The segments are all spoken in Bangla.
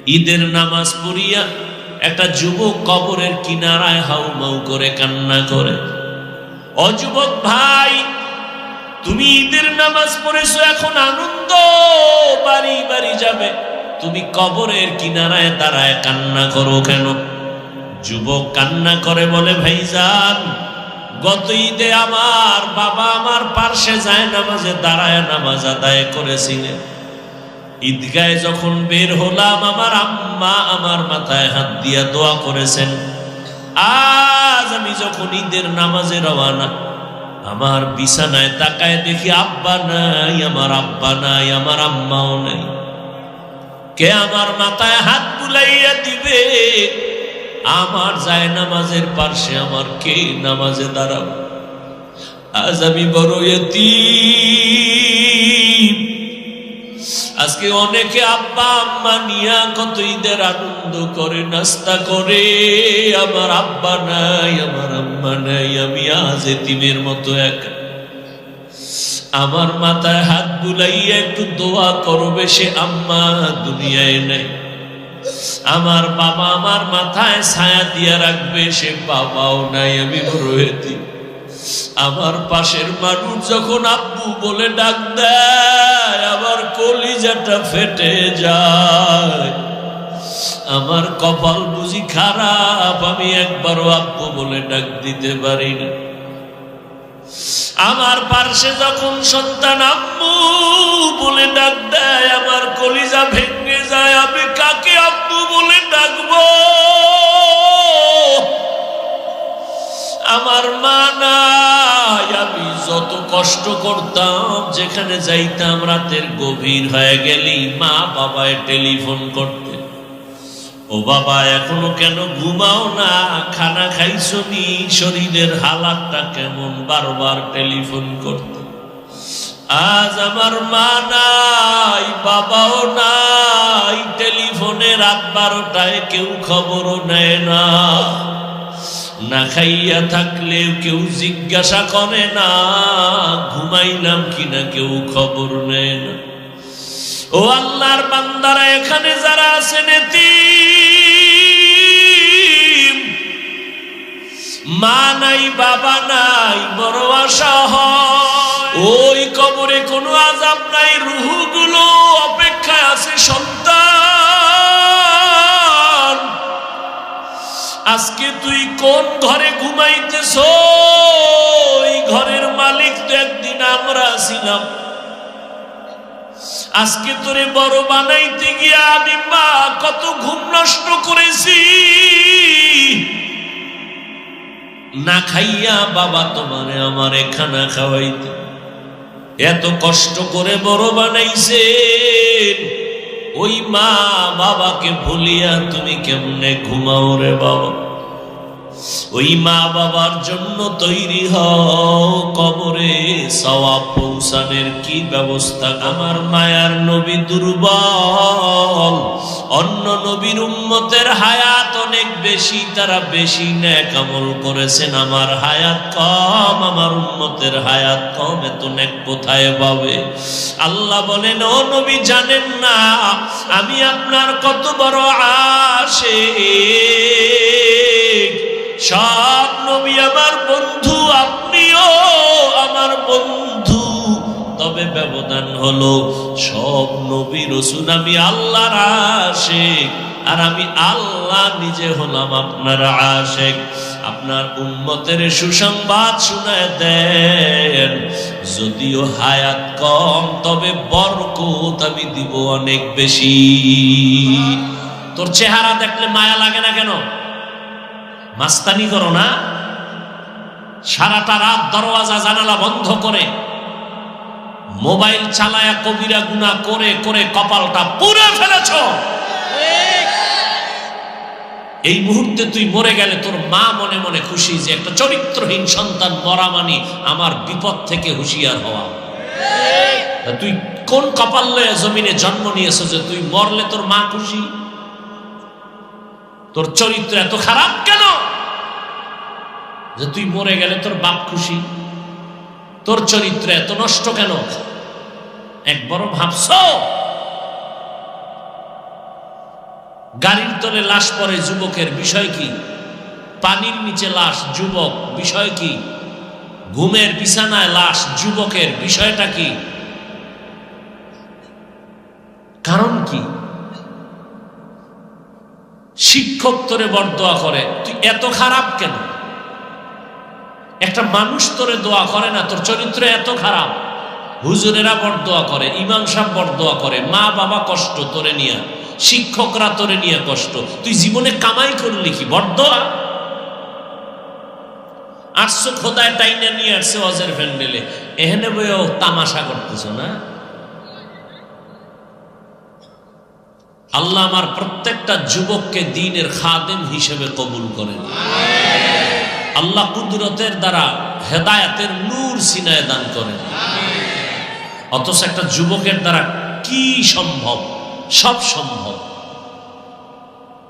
ঈদের নামাজ পড়িয়া একটা যুবক কবরের কিনারায় হাউমাউ করে কান্না করে। ও যুবক ভাই, তুমি ঈদের নামাজ পড়েছো, এখন আনন্দ বাড়ি বাড়ি যাবে, তুমি কবরের কিনারায় দাঁড়ায় কান্না করো কেন? যুবক কান্না করে বলে, ভাইজান, গত ঈদে আমার বাবা আমার পার্শ্বে যায় নামাজে দাঁড়ায় নামাজ আদায় করেছিলেন। ঈদগায় যখন বের হলাম, আমার আম্মা আমার মাথায় হাত দিয়া দোয়া করেছেন। আজ আমি যখন ঈদের নামাজে রওয়ানা, আমার বিছানায় তাকায় দেখি আব্বা নাই, আমার আব্বা নাই, আমার আম্মাও নাই। কে আমার মাথায় হাত বুলাইয়া দিবে? আমার যায় নামাজের পার্শ্বে আমার কে নামাজে দাঁড়াবো? আজ আমি বড় ইতিম। আজকে অনেকে আব্বা আম্মা নিয়া কত ঈদের আনন্দ করে, নাস্তা করে, আমার আব্বা নাই, আমার আম্মা নাই, আমি আজ এতিমের মতো একা। আমার মাথায় হাত বুলাইয়া একটু দোয়া করবে, সে আম্মা দুনিয়ায় নাই। আমার বাবা আমার মাথায় ছায়া দিয়া রাখবে, সে বাবাও নাই, আমি বড় এতিম। আমার পাশের মানুষ যখন আব্বু বলে ডাক দেয়, আমার কলিজাটা ফেটে যায়। আমার কপাল বুঝি খারাপ, আমি একবারও আব্বু বলে ডাক দিতে পারি না। আমার পার্শ্বে যখন সন্তান আম্মু বলে ডাক দেয়, আমার কলিজা ভেঙে যায়। আমি কাকে আব্বু বলে ডাকবো? আমার মা নাই। আমি যত কষ্ট করতাম, যেখানে যাইতাম রাতের গভীর হয়ে গেলেই মা বাবায় টেলিফোন করতে, ও বাবা এখনো কেন ঘুমাও না, খানা খাইছো নি, শরীরের হালাতটা কেমন, বারবার টেলিফোন করতে। আজ আমার মা নাই, বাবাও নাই, টেলিফোনে রাত 12টায় কেউ খবরও নেয় না। না খাইয়া থাকলেও কেউ জিজ্ঞাসা করে না, ঘুমাইলাম কিনা কেউ খবর নেয় না। ও আল্লাহর বান্দারা, এখানে যারা আছেন এতিম, মা নাই, বাবা নাই, বড় আশা হয় ওই কবরে কোনো আযাব নাই, রূহগুলো অপেক্ষায় আছে সন্তান। আজকে তুই কোন ঘরে ঘুমাইতেছ? ওই ঘরের মালিক তো একদিন আমরা ছিলাম। আজকে তোরে বড় বানাইতে গিয়া আমি মা কত ঘুম নষ্ট করেছি। না খাইয়া বাবা তোমারে আমারে খানা খাওয়াইতে এত কষ্ট করে বড় বানাইছেন। ওই মা বাবাকে ভুলিয়া তুমি কেমনে ঘুমাও রে বাবা? ওই মা বাবার জন্য তৈরি হও, কবরে সওয়াব পৌঁছানোর কি ব্যবস্থা? আমার মায়ার নবী দুর্বল, অন্য নবীর উম্মতের হায়াত অনেক বেশি, তারা বেশি নেক আমল করেছেন। আমার হায়াত কম, আমার উম্মতের হায়াত কম, এত নেক কোথায় পাবে? আল্লাহ বলেন, ও নবী জানেন না আমি আপনার কত বড় আশিক? সব নবী আমার বন্ধু, আপনিও আমার বন্ধু, তবে ব্যবধান হলো সব নবী রাসূল আমি আল্লাহর আশিক, আর আমি আল্লাহ নিজে হলাম আপনার আশিক। আপনার উম্মতের সুসংবাদ শুনায় দেন, যদিও হায়াত কম তবে বরকত আমি দিব অনেক বেশি। তোর চেহারা দেখলে মায়া লাগে না কেন? মাস্তানি করো না? সারাটা রাত দরওয়াজা জানালা বন্ধ করে মোবাইল চালায়া কবিরা গুনাহ করে করে কপালটা পুড়ে ফেলেছ। এই মুহূর্তে তুই মরে গেলে তোর মা মনে মনে খুশি যে একটা চরিত্রহীন সন্তান মরা মানে আমার বিপদ থেকে হুঁশিয়ার হওয়া। তুই কোন কপাল লয়ে জমিনে জন্ম নিয়েছ যে তুই মরলে তোর মা খুশি? তোর চরিত্র এত খারাপ কেন যে তুই মরে গেলে তোর বাপ খুশি? তোর চরিত্র এত নষ্ট কেন? একবারও ভাবছো? গাড়ির তলে লাশ পড়ে যুবকের বিষয় কি? পানির নিচে লাশ যুবক বিষয় কি? ঘুমের বিছানায় লাশ যুবকের বিষয়টা কি? কারণ কি? শিক্ষক তোরে বরদোয়া করে, তুই এত খারাপ কেন? একটা মানুষ তোরে দোয়া করে না, তোর চরিত্র এত খারাপ। হুজুরেরা বরদোয়া করে, ইমাম সাহেব বরদোয়া করে, মা বাবা কষ্ট তোরে নিয়ে, শিক্ষকরা তোরে নিয়ে কষ্ট, তুই জীবনে কামাই করলি কি? বরদোয়া। আসছো খোদায় টাইনা নিয়ে আসছে অজের প্যান্ডেলে, এখানে বইও তামাশা করতেছ না? আল্লাহ আমার প্রত্যেকটা যুবককে দ্বীনের খাদেম হিসেবে কবুল করেন। আল্লাহ কুদরতের দ্বারা হেদায়েতের নূর সিনায় দান করেন। অথচ একটা যুবকের দ্বারা কি সম্ভব? সব সম্ভব।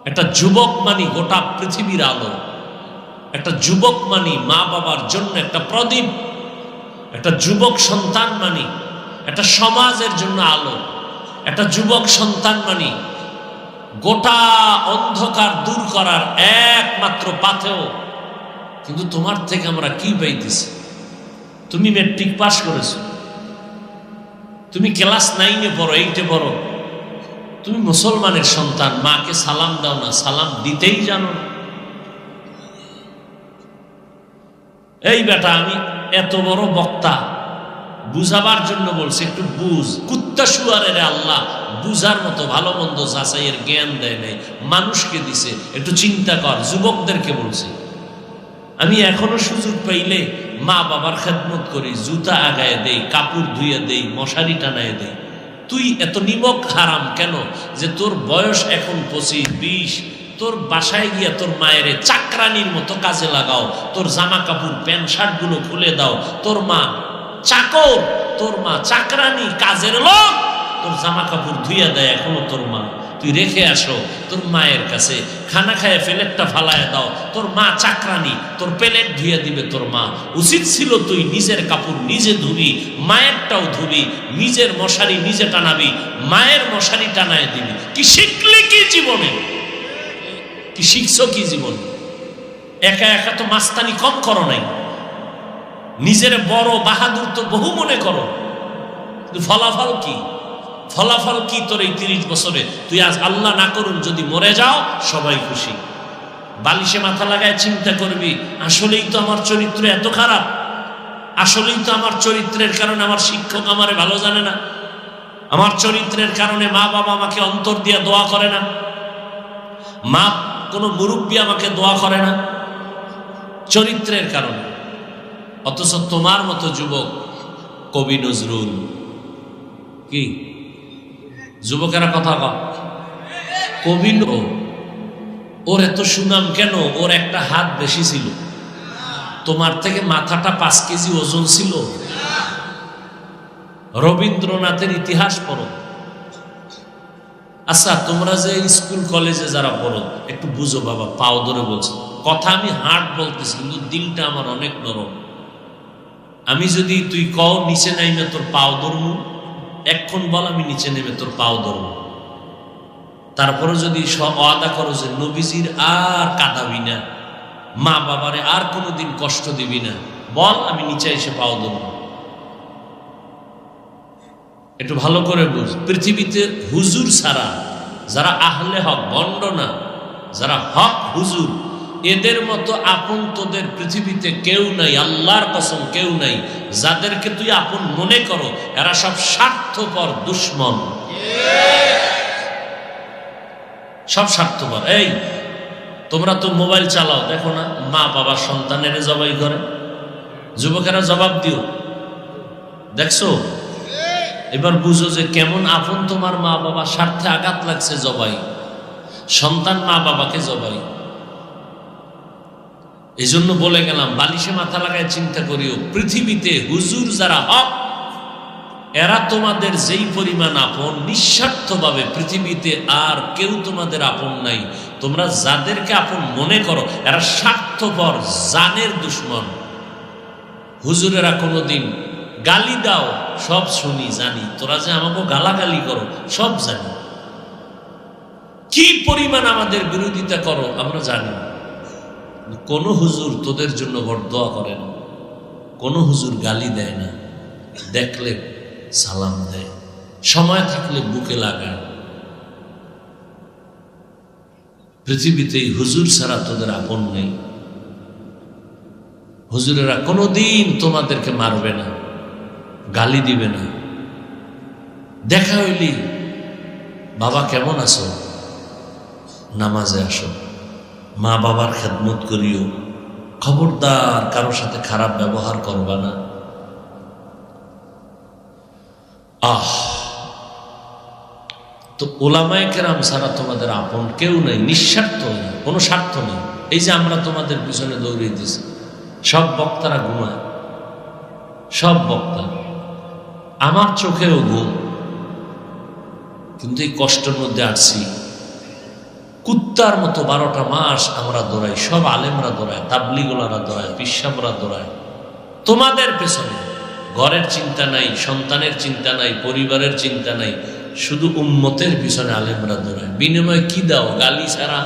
একটা যুবক মানি গোটা পৃথিবীর আলো, একটা যুবক মানি মা বাবার জন্য একটা প্রদীপ, একটা যুবক সন্তান মানি একটা সমাজের জন্য আলো, একটা যুবক সন্তান মানি গোটা অন্ধকার দূর করার একমাত্র পাথেয়। কিন্তু তোমার থেকে আমরা কি পাইতেছি? তুমি ম্যাট্রিক পাস করেছো, তুমি ক্লাস 9-এ পড়ো, 8-এ পড়ো, তুমি মুসলমানের সন্তান, মাকে সালাম দাও না, সালাম দিতেই জানো না। এই বেটা, আমি এত বড় বক্তা, বুঝাবার জন্য বলছি, একটু বুঝ। কুত্তা শুয়ারের আল্লাহ বুঝার মতো ভালো মন্দ যাচাইয়ের জ্ঞান দেয় নাই, মানুষকে দিছে, একটু চিন্তা কর। যুবকদেরকে বলছি, আমি এখনো সুযোগ পাইলে মা বাবার খেদমত করি, জুতা আগায় দেই, কাপড় ধুয়ে দেই, মশারি টানায় দেই। তুই এত নিমক হারাম কেন যে তোর বয়স এখন 25-20? তোর বাসায় গিয়া তোর মায়ের চাকরানির মতো কাজে লাগাও, তোর জামা কাপড় প্যান্ট শার্ট গুলো খুলে দাও। তোর মা চাকর, তোর মা চাকরানি, কাজের লোক, তোর জামা কাপড় ধুইয়া দেয় এখনো তোর মা। তুই রেখে আসো তোর মায়ের কাছে, খানা খায় প্লেটটা ফালায় দাও। তোর মা চাকরানি, তোর প্লেট ধুইয়া দিবে তোর মা। উচিত ছিল তুই নিজের কাপড় নিজে ধুবি, মায়েরটাও ধুবি, নিজের মশারি নিজে টানাবি, মায়ের মশারি টানায় দিবি। কি শিখলি কি জীবনে? কি শিখছো কি জীবনে? একা একা তো মাস্তানি কম করো নাই, নিজের বড় বাহাদুর তো বহু মনে করো, কিন্তু ফলাফল কি? ফলাফল কি তোর এই 30 বছরে? তুই আজ আল্লাহ না করুন যদি মরে যাও, সবাই খুশি। বালিশে মাথা লাগায় চিন্তা করবি, আসলেই তো আমার চরিত্র এত খারাপ, আসলেই তো আমার চরিত্রের কারণে আমার শিক্ষক আমারে ভালো জানে না, আমার চরিত্রের কারণে মা বাবা আমাকে অন্তর দিয়ে দোয়া করে না, মা কোনো মুরব্বী আমাকে দোয়া করে না, চরিত্রের কারণে। অথচ তোমার মতো যুবক, কবি নজরুল, কি যুবকেরা কথা কও, কবি, ওর এত সুনাম কেন? ওর একটা হাত বেশি ছিল, তোমার থেকে মাথাটা 5 কেজি ওজন ছিল। রবীন্দ্রনাথের ইতিহাস পড়ো। আচ্ছা, তোমরা যে স্কুল কলেজে যারা পড়ো, একটু বুঝো বাবা, পাও ধরে বলছি কথা, আমি হার্ট বলতেছি কিন্তু দিলটা আমার অনেক নরম। আমি যদি তুই কও নিচে নাইমে তোর পাও ধরবো, এক্ষণ বল আমি নিচে নেমে তোর পাও ধরবো। তারপরে যদি ওয়াদা করো যে নবীজির আর কাঁদাবি না, মা বাবারে আর কোনোদিন কষ্ট দিবি না, বল আমি নিচে এসে পাও ধরবো। একটু ভালো করে বুঝ, পৃথিবীতে হুজুর ছাড়া যারা আহলে হক, ভণ্ড না, যারা হক হুজুর, এদের মতো আপন তোদের পৃথিবীতে কেউ নাই, আল্লাহর কসম কেউ নাই। যাদেরকে তুই আপন মনে করো, এরা সব স্বার্থপর দুশ্মন, সব স্বার্থপর। এই তোমরা তো মোবাইল চালাও, দেখো না মা বাবা সন্তানের জবাই করে? যুবকেরা জবাব দিও, দেখছো? এবার বুঝো যে কেমন আপন তোমার মা বাবা, স্বার্থে আঘাত লাগছে জবাই, সন্তান মা বাবাকে জবাই। এই জন্য বলে গেলাম, বালিশে মাথা লাগায় চিন্তা করিও, পৃথিবীতে হুজুর যারা হক, এরা তোমাদের যেই পরিমাণ আপন, নিঃস্বার্থভাবে পৃথিবীতে আর কেউ তোমাদের আপন নাই। তোমরা যাদেরকে আপন মনে করো, এরা স্বার্থপর, জানের দুশ্মন। হুজুরেরা কোনোদিন গালি দাও, সব শুনি জানি, তোরা যে আমাকে গালাগালি করো সব জানি, কি পরিমাণ আমাদের বিরোধিতা করো আমরা জানি। কোন হুজুর তোদের জন্য বরদোয়া করে না, কোন হুজুর গালি দেয় না, দেখলে সালাম দেয়, সময় থাকলে বুকে লাগায়। পৃথিবীতে হুজুর ছাড়া তোদের আপন নেই। হুজুরেরা কোনোদিন তোমাদেরকে মারবে না, গালি দিবে না। দেখা হইলি বাবা কেমন আছো, নামাজে আসো, মা বাবার খেদমত করিও, খবরদার কারোর সাথে খারাপ ব্যবহার করবা না। তো ওলামায়ে কেরাম ছাড়া তোমাদের আপন কেউ নেই, নিঃস্বার্থ, কোনো স্বার্থ নেই। এই যে আমরা তোমাদের পিছনে দৌড়াইতেছি, সব বক্তারা ঘুমায়, সব বক্তা, আমার চোখেও ঘুম, কিন্তু এই কষ্টের মধ্যে আসছি। কুত্তার মতো 12টা মাস আমরা দৌড়াই, সব আলেমরা দৌড়ায়, তাবলিগোলারা দৌড়ায়, পিসাবরা দৌড়ায় তোমাদের পেছনে। ঘরের চিন্তা নাই, সন্তানের চিন্তা নাই, পরিবারের চিন্তা নাই, শুধু উম্মতের পিছনে আলেমরা দৌড়ায়। বিনিময়ে কি দাও? গালি ছাড়া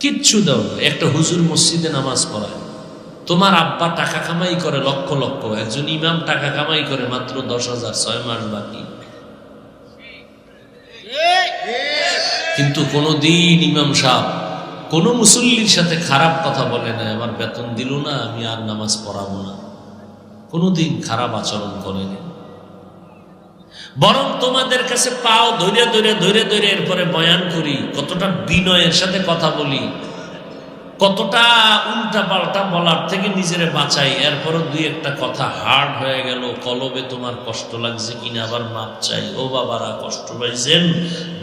কিচ্ছু দাও না। একটা হুজুর মসজিদে নামাজ পড়ায়, তোমার আব্বা টাকা কামাই করে লক্ষ লক্ষ, একজন ইমাম টাকা কামাই করে মাত্র 10,000, 6 মাস বাকি। কিন্তু কোনদিন ইমাম সাহেব কোন মুসল্লির সাথে খারাপ কথা বলে না, আমার বেতন দিল না আমি আর নামাজ পড়াবো না, কোনদিন খারাপ আচরণ করেনি। বরং তোমাদের কাছে পাও ধরে ধরে ধরে ধরে এরপরে বয়ান করি, কতটা বিনয়ের সাথে কথা বলি, কতটা উল্টা পাল্টা বলার থেকে নিজেরে বাঁচাই। এরপরও দুই একটা কথা হার্ড হয়ে গেল, কলবে তোমার কষ্ট লাগছে কিনা আবার মাপ চাই, ও বাবারা কষ্ট পাইছেন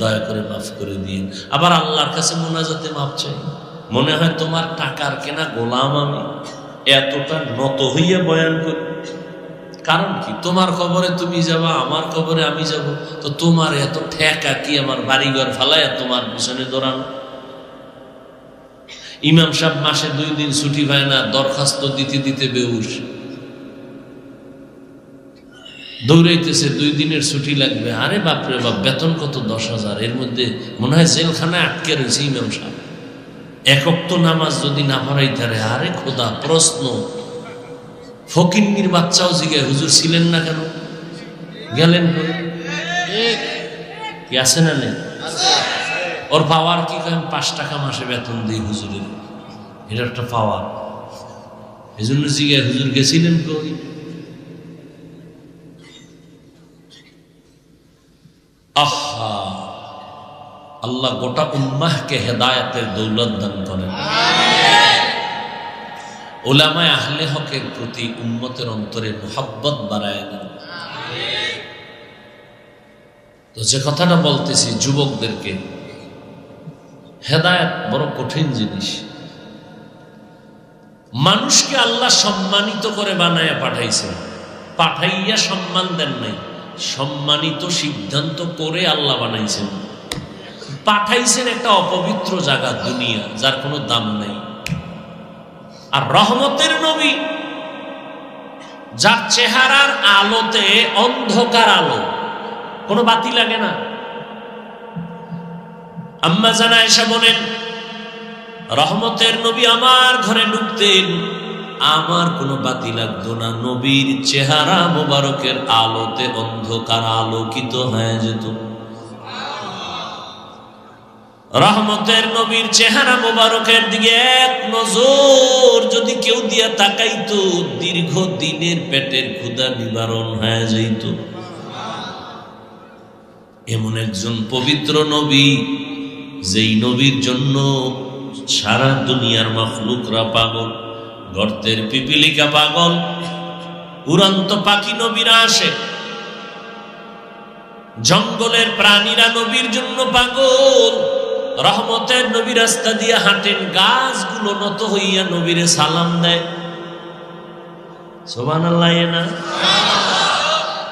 দয়া করে মাফ করে দিন। আবার আল্লাহর কাছে মোনাজাতে মাপ চাই, মনে হয় তোমার টাকার কেনা গোলাম আমি, এতটা নত হইয়া বয়ান করি। কারণ কি? তোমার কবরে তুমি যাবা, আমার কবরে আমি যাব, তো তোমার এত ঠেকা কি আমার বাড়িঘর ফালায় তোমার পিছনে দৌড়ানো? ইমাম সাহেব মাসে 2 দিন ছুটি পায় না, দরখাস্ত দিতে দিতে বেহুশ, দৌড়াইতেছে 2 দিনের ছুটি লাগবে। আরে বাপরে বাপ, বেতন কত? 10,000। এর মধ্যে মনে হয় জেলখানায় আটকে রয়েছে ইমাম সাহেব। এক ওয়াক্ত নামাজ যদি না পড়াইতারে, আরে খোদা, প্রশ্ন। ফকিন্নির বাচ্চাও জিগায়, হুজুর ছিলেন না কেন, গেলেন কি? আছে না নেই? ওর পাওয়ার কি? 5 টাকা মাসে বেতন দিই হুজুরের, এটা একটা পাওয়ার। এই জন্য জিগায়, হুজুর গেছিলেন কই? আহা, আল্লাহ গোটা উম্মাহকে হেদায়েতের দৌলত দান করেন। উলামায়ে আহলে হকের প্রতি উম্মতের অন্তরে মুহাব্বত বাড়ায় দেন। তো যে কথাটা বলতেছি যুবকদেরকে, হেদায়েত বড় কঠিন জিনিস। মানুষকে আল্লাহ সম্মানিত করে বানায়া পাঠাইছেন, পাঠাইয়া সম্মান দেন নাই, সম্মানিত সিদ্ধান্ত করে আল্লাহ বানাইছেন। পাঠাইছেন একটা অপবিত্র জায়গা, দুনিয়া, যার কোনো দাম নাই। আর রহমতের নবী, যার চেহারার আলোতে অন্ধকার আলো, কোনো বাতি লাগে না। আম্মা জানা আয়েশা বলেন, রহমতের নবী আমার ঘরে ঢুকতেন, আমার কোনো বাতি লাগতো না, নবীর চেহারা মোবারকের আলোতে অন্ধকার আলোকিত হয়ে যেত। রহমতের নবীর চেহারা মোবারকের দিকে এক নজর যদি কেউ দিয়া তাকাইতো, দীর্ঘ দিনের পেটের ক্ষুধা নিবারণ হয়ে যাইত। এমন একজন পবিত্র নবী, যেই নবীর জন্য সারা দুনিয়ার মাখলুকরা পাগল, গর্তের পিপিলিকা পাগল, উড়ন্ত পাখি নবীরা আসে, জঙ্গলের প্রাণীরা নবীর জন্য পাগল। রহমতের নবী রাস্তা দিয়ে হাঁটেন, গাছগুলো নত হইয়া নবীরে সালাম দেয়। সুবহানাল্লাহ না?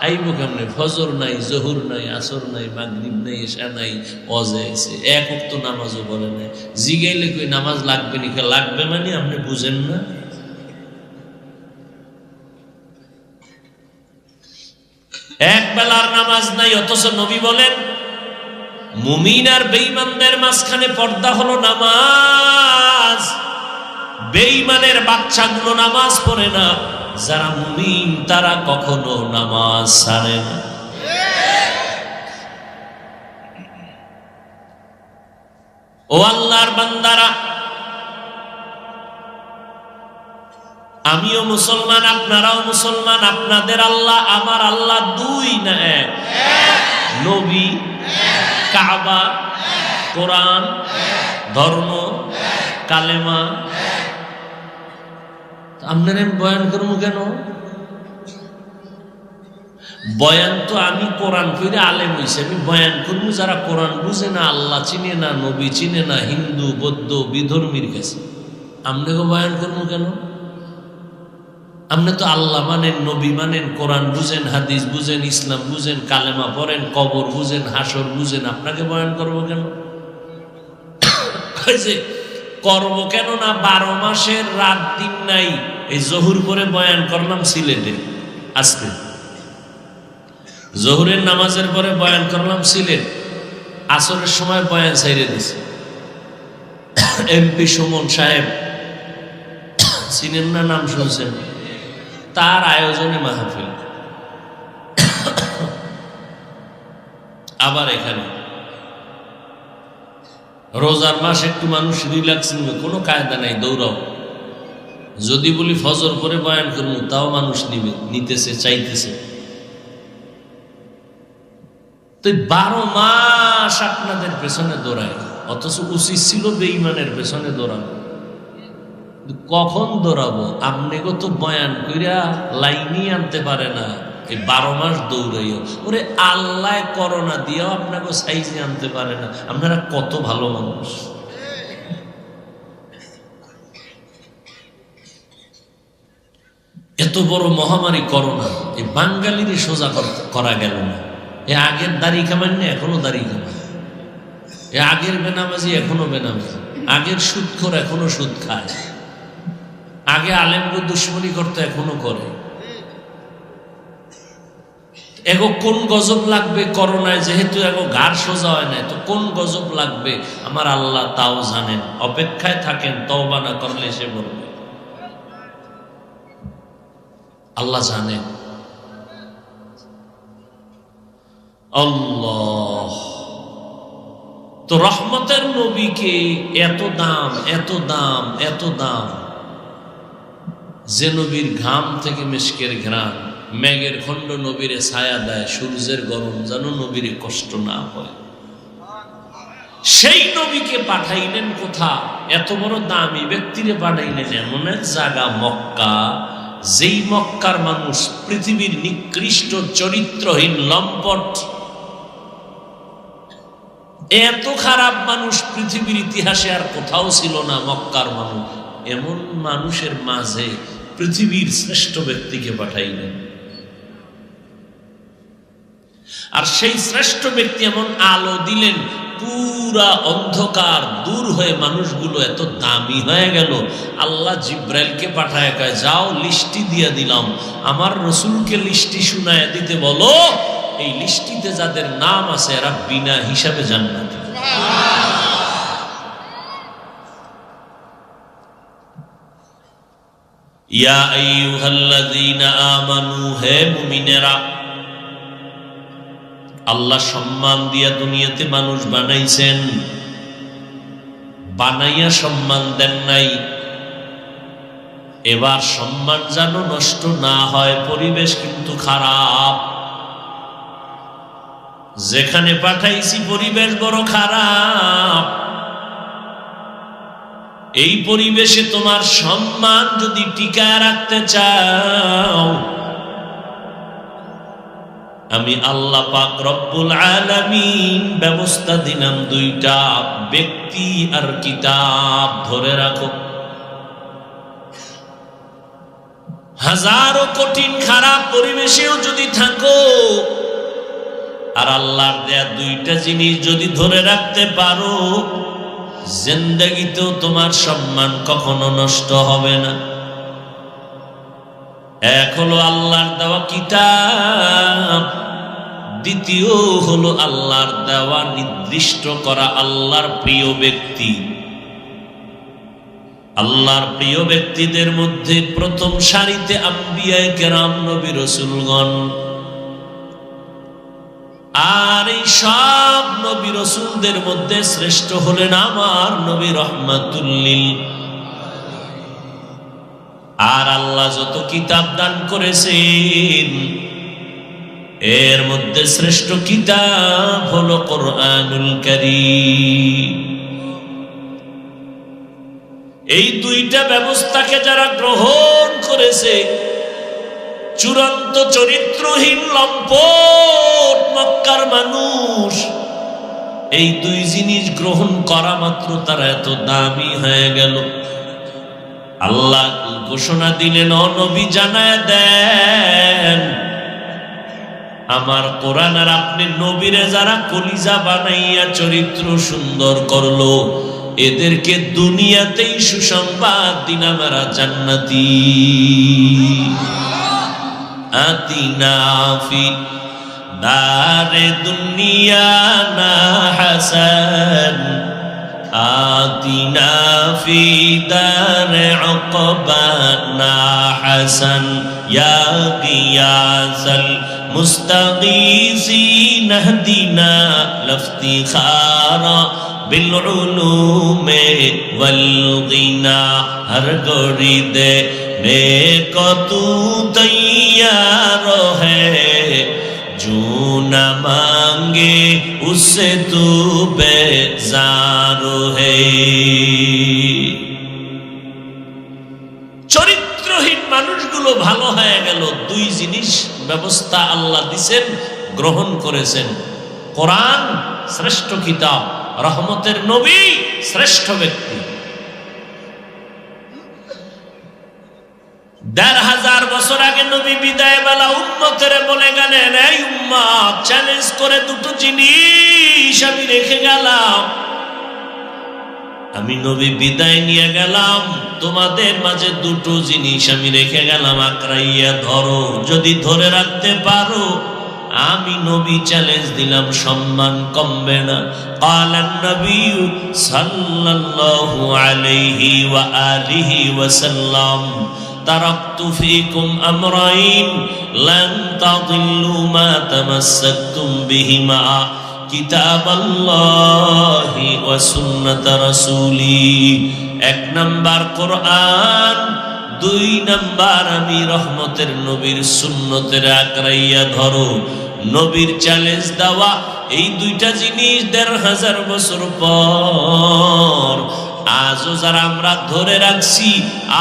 আইব কেমনে? ফজর নাই, জহুর নাই, আসর নাই, মাগরিব নাই, এশা নাই, ওয়াজ আইছে, এক ওয়াক্ত নামাজও পড়ে নাই। জিগাইলে কই নামাজ লাগবে নি? লাগবে মানে আপনি বুঝেন না? এক বেলার নামাজ নাই, অথচ নবী বলেন মুমিন আর বেঈমানদের মাঝখানে পর্দা হলো নামাজ। বেঈমানের বাচ্চাগুলো নামাজ পড়ে না, যারা মুমিন তারা কখনো নামাজ ছাড়ে না। ও আল্লাহর বান্দারা, আমিও মুসলমান, আপনারাও মুসলমান। আপনাদের আল্লাহ আমার আল্লাহ দুই না এক? নবী, কাবা, কোরআন, ধর্ম, কালেমা। আপনারা বয়ান করবো কেন? বয়ান তো আমি কোরআন করে আলেম হইছি, আমি বয়ান করবো যারা কোরআন বুঝে না, আল্লাহ চিনে না, নবী চিনে না, হিন্দু বৌদ্ধ বিধর্মীর কাছে। আপনাকে বয়ান করবো কেন? আপনি তো আল্লাহ মানেন, নবী মানেন, কোরআন বুঝেন, হাদিস বুঝেন, ইসলাম বুঝেন, কালেমা পড়েন, কবর বুঝেন, হাসর বুঝেন, আপনাকে বয়ান করবো কেন? করব কেন না? 12 মাসের রাত দিন নাই। এই জহুর করে বয়ান করলাম সিলেটে, আজকে জহুরের নামাজের পরে বয়ান করলাম সিলেট, আসরের সময় বয়ান ছাইরে দিছে। এমপি সুমন সাহেব, চিনেন না? নাম শুনছেন? তার আয়োজনে মাহফিল। আবার এখানে রোজার মাস একটু মানুষ রিল্যাক্স নিবে, কোনো কায়দা নাই, দৌড়াও। যদি বলি ফজর করে বয়ান করবো, তাও মানুষ নিতেছে, চাইতেছে। তো 12 মাস আপনাদের পেছনে দৌড়ায়, অথচ উচিত ছিল বেঈমানের পেছনে দৌড়ানো। কখন দৌড়াবো? আপনি তো বয়ান কইরা লাইনই আনতে পারে না, এই 12 মাস দৌড়াইও। ওরে আল্লাহ করোনা দিয়েও আপনাকে সাইজে আনতে পারে না। আপনারা কত ভালো মানুষ। এত বড় মহামারী করোনা, এই বাঙালিরই সোজা করা গেল না। এ আগের দাড়ি কামান না, এখনো দাড়ি কামান। এ আগের বেনামাজি এখনো বেনামাজি, আগের সুদখোর এখনো সুদ খায়, আগে আলেমকে দুশ্মনী করতে এখনো করে। এগো কোন গজব লাগবে করোনায়, যেহেতু এগো ঘাড় সোজা হয় না, তো কোন গজব লাগবে আমার আল্লাহ তাও জানেন। অপেক্ষায় থাকেন, তওবা না করলে সে বলবে। আল্লাহ জানেন। আল্লাহ তো রহমতের নবীকে এত দাম, এত দাম, এত দাম, যে নবীর ঘাম থেকে মিশকের ঘ্রাণ, মেঘের খণ্ড নবীরে ছায়া দেয়, সূর্যের গরম যেন নবীরে কষ্ট না হয়। সেই নবীকে পাঠাইলেন কোথা? এত বড় দামি ব্যক্তিরে পাঠাইলেন এমন এক জায়গা মক্কা, যেই মক্কার মানুষ পৃথিবীর নিকৃষ্ট চরিত্রহীন লম্পট। এত খারাপ মানুষ পৃথিবীর ইতিহাসে আর কোথাও ছিল না। মক্কার মানুষ, এমন মানুষের মাঝে পৃথিবীর শ্রেষ্ঠ ব্যক্তিকে পাঠাইলেন। আর সেই শ্রেষ্ঠ ব্যক্তি এমন আলো দিলেন, পুরা অন্ধকার দূর হয়ে মানুষগুলো এত দামি হয়ে গেল। আল্লাহ জিব্রাইলকে পাঠায় কয়, যাও লিস্টি দিয়ে দিলাম, আমার রসুলকে লিস্টি শুনায় দিতে বলো, এই লিস্টিতে যাদের নাম আছে এরা বিনা হিসাবে জান্নাতি। ইয়া আইয়ুহাল্লাযীনা আমানু, হে মুমিনেরা, আল্লাহ সম্মান দিয়া দুনিয়াতে মানুষ বানাইছেন, বানাইয়া সম্মান দেন নাই। এবার সম্মান যেন নষ্ট না হয়, পরিবেশ কিন্তু খারাপ। যেখানে পাঠাইছি পরিবেশ বড় খারাপ। এই পরিবেশে তোমার সম্মান যদি টিকায় রাখতে চাও, আমি আল্লাহ পাক রব্বুল আলামিন ব্যবস্থা দিলাম দুইটা, ব্যক্তি আর কিতাব। ধরে রাখো, হাজারো কঠিন খারাপ পরিবেশেও যদি থাকো, আর আল্লাহর দেয়া দুইটা জিনিস যদি ধরে রাখতে পারো, জিন্দেগিতেও তোমার সম্মান কখনো নষ্ট হবে না। এক হলো আল্লাহর দেওয়া কিতাব, দ্বিতীয় হলো আল্লাহর দেওয়া নির্দিষ্ট করা আল্লাহর প্রিয় ব্যক্তি। আল্লাহর প্রিয় ব্যক্তিদের মধ্যে প্রথম সারিতে আম্বিয়ায়ে কেরাম, নবী রাসূলগণ। আর এই সব নবী রাসূলদের মধ্যে শ্রেষ্ঠ হলেন আমার নবী রহমাতুল লিল। আর আল্লাহ যত কিতাব দান করেছেন এর মধ্যে শ্রেষ্ঠ কিতাব হলো কোরআনুল কারীম। এই দুইটা ব্যবস্থাকে যারা গ্রহণ করেছে, চূড়ান্ত চরিত্রহীন লম্পট মক্কার মানুষ, এই দুই জিনিস গ্রহণ করা মাত্র তারা এত দামি হয়ে গেল। আল্লাহ ঘোষণা দিলেন, ও নবী জানায় দেন আমার কোরআন আর আপনি নবীরে যারা কলিজা বানাইয়া চরিত্র সুন্দর করলো, এদেরকে দুনিয়াতেই সুসংবাদ দিন আমরা জান্নাতি। আতিনা ফি দারে দুনিয়া না হাসান, আতিনা ফি দারে উকবা না হাসান, ইয়া গিয়াসাল মুস্তাগীসিন ইহদিনা লফতিখারা বিলউলুমে ওয়াল গিনা। হর গড়ি দে নে কতু তৈয়ার হ্যায়, जो न मांगे उससे तू बेजार है। চরিত্রহীন মানুষগুলো ভালো হয়ে গেল। দুই জিনিস ব্যবস্থা আল্লাহ দিছেন, গ্রহণ করেছেন। কোরআন শ্রেষ্ঠ কিতাব, রহমতের নবী শ্রেষ্ঠ ব্যক্তি। ১৫০০ বছর আগে নবী বিদায় বেলা উম্মতের বলে গেলেন, এই উম্মত, চ্যালেঞ্জ করে দুটো জিনিস আমি রেখে গেলাম। আমি নবী বিদায় নিয়ে গেলাম, তোমাদের মাঝে দুটো জিনিস আমি রেখে গেলাম, আঁকড়াইয়া ধরো। যদি ধরে রাখতে পারো, আমি নবী চ্যালেঞ্জ দিলাম, সম্মান কমবে না। ক্বালান নবী সাল্লাল্লাহু আলাইহি ওয়া আলিহি ওয়াসাল্লাম, তারাকতু ফীকুম আমরাইন লান তাদিল্লু মা তামাসসাকতুম বিহিমা, কিতাবাল্লাহি ওয়া সুন্নাত রাসূলি। ১ নাম্বার কোরআন, ২ নাম্বার আমি রহমতের নবীর সুন্নতের আঁকড়াইয়া ধরো। নবীর চ্যালেঞ্জ দেওয়া এই দুইটা জিনিস ১৫০০ বছর পর আজও যারা আমরা ধরে রাখছি,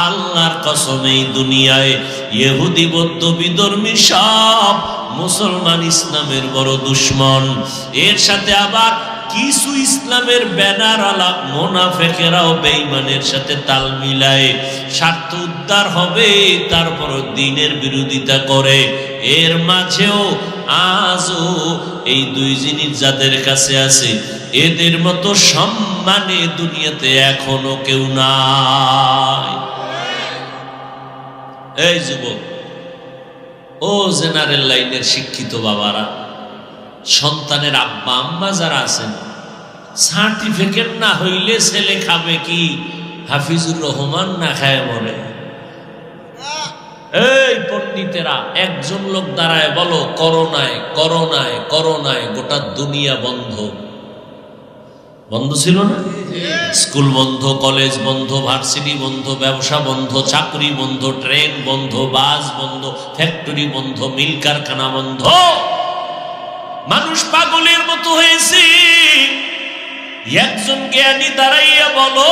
আল্লাহর কসম এই দুনিয়ায় ইহুদি বৌদ্ধ বিধর্মী সব মুসলমান ইসলামের বড় দুশ্মন। এর সাথে আবার কিছু ইসলামের ব্যানারওয়ালা মুনাফিকেরাও বেঈমানের সাথে তাল মিলায়, স্বার্থ উদ্ধার হবে তারপর দ্বীনের বিরোধিতা করে। এর মাঝেও আজও এই দুই জিনিস যাদের কাছে আছে, এদের মতো সম্মানে দুনিয়াতে এখনো কেউ নাই। এই যুবক, ও জেনারেল লাইনের শিক্ষিত বাবারা, সন্তানের আব্বা আম্মা যারা আছেন, সার্টিফিকেট না হইলে ছেলে খাবে কি? হাফিজুর রহমান না খায় মরে। এই পণ্ডিতেরা, একজন লোক দাঁড়ায় বলো, করোনায় করোনায় করোনায় গোটা দুনিয়া বন্ধ। বন্ধ ছিল না? স্কুল বন্ধ, কলেজ বন্ধ, ভার্সিটি বন্ধ, ব্যবসা বন্ধ, চাকরি বন্ধ, ট্রেন বন্ধ, বাস বন্ধ, ফ্যাক্টরি বন্ধ, মিল কারখানা বন্ধ। মানুষ পাগলের মতো হয়েছে। একজন জ্ঞানী দাঁড়াইয়া বলো,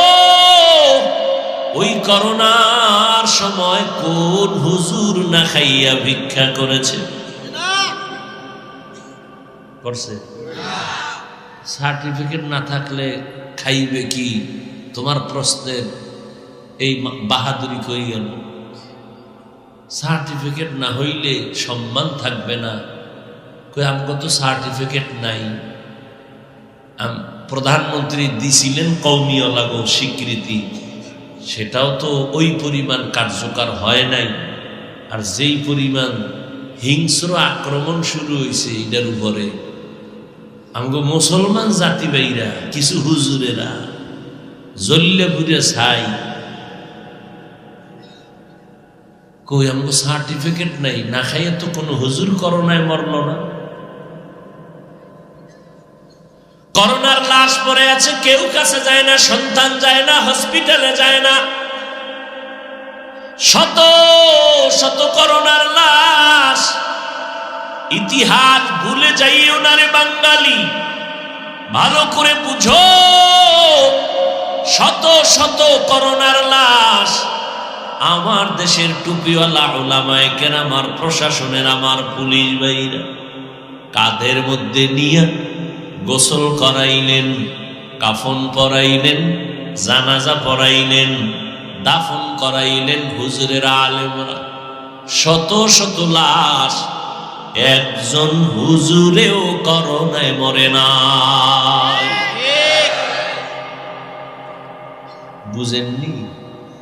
ওই করোনার সময় কোন হুজুর না খাইয়া ভিক্ষা করেছে? করছে? সার্টিফিকেট না থাকলে খাইবে কি? তোমার প্রশ্নের এই বাহাদুরি কই গেল? সার্টিফিকেট না হইলে সম্মান থাকবে না। কই আমগো তো সার্টিফিকেট নাই। প্রধানমন্ত্রী দিছিলেন কওমিয়া লাগো স্বীকৃতি, সেটাও তো ওই পরিমাণ কার্যকর হয় নাই। আর যেই পরিমাণ হিংস্র আক্রমণ শুরু হয়েছে এটার উপরে। আমগো মুসলমান জাতি ভাইরা কিছু হুজুরেরা জল্লে পুরে ছাই কই আমগো সার্টিফিকেট নাই, না খাইয়ে তো কোনো হুজুর করোনায় মরল না। করোনার লাশ পড়ে আছে, কেউ কাছে যায় না, সন্তান যায় না, হসপিটালে যায় না। শত শত করোনার লাশ। ইতিহাস ভুলে যাইও না রে বাঙালি, ভালো করে বুঝো। শত শত করোনার লাশ আমার দেশের টুপিওয়ালা উলামায়ে কেরাম, আমার প্রশাসনের, আমার পুলিশ ভাইরা কাঁধের মধ্যে নিয়ে গোসল করাইলেন, কাফন পরাইলেন, জানাজা পরাইলেন, দাফন করাইলেন হুজুরের আলেমরা। শত শত লাশ, একজন হুজুরেও করোনায় মরে না। বুঝেননি?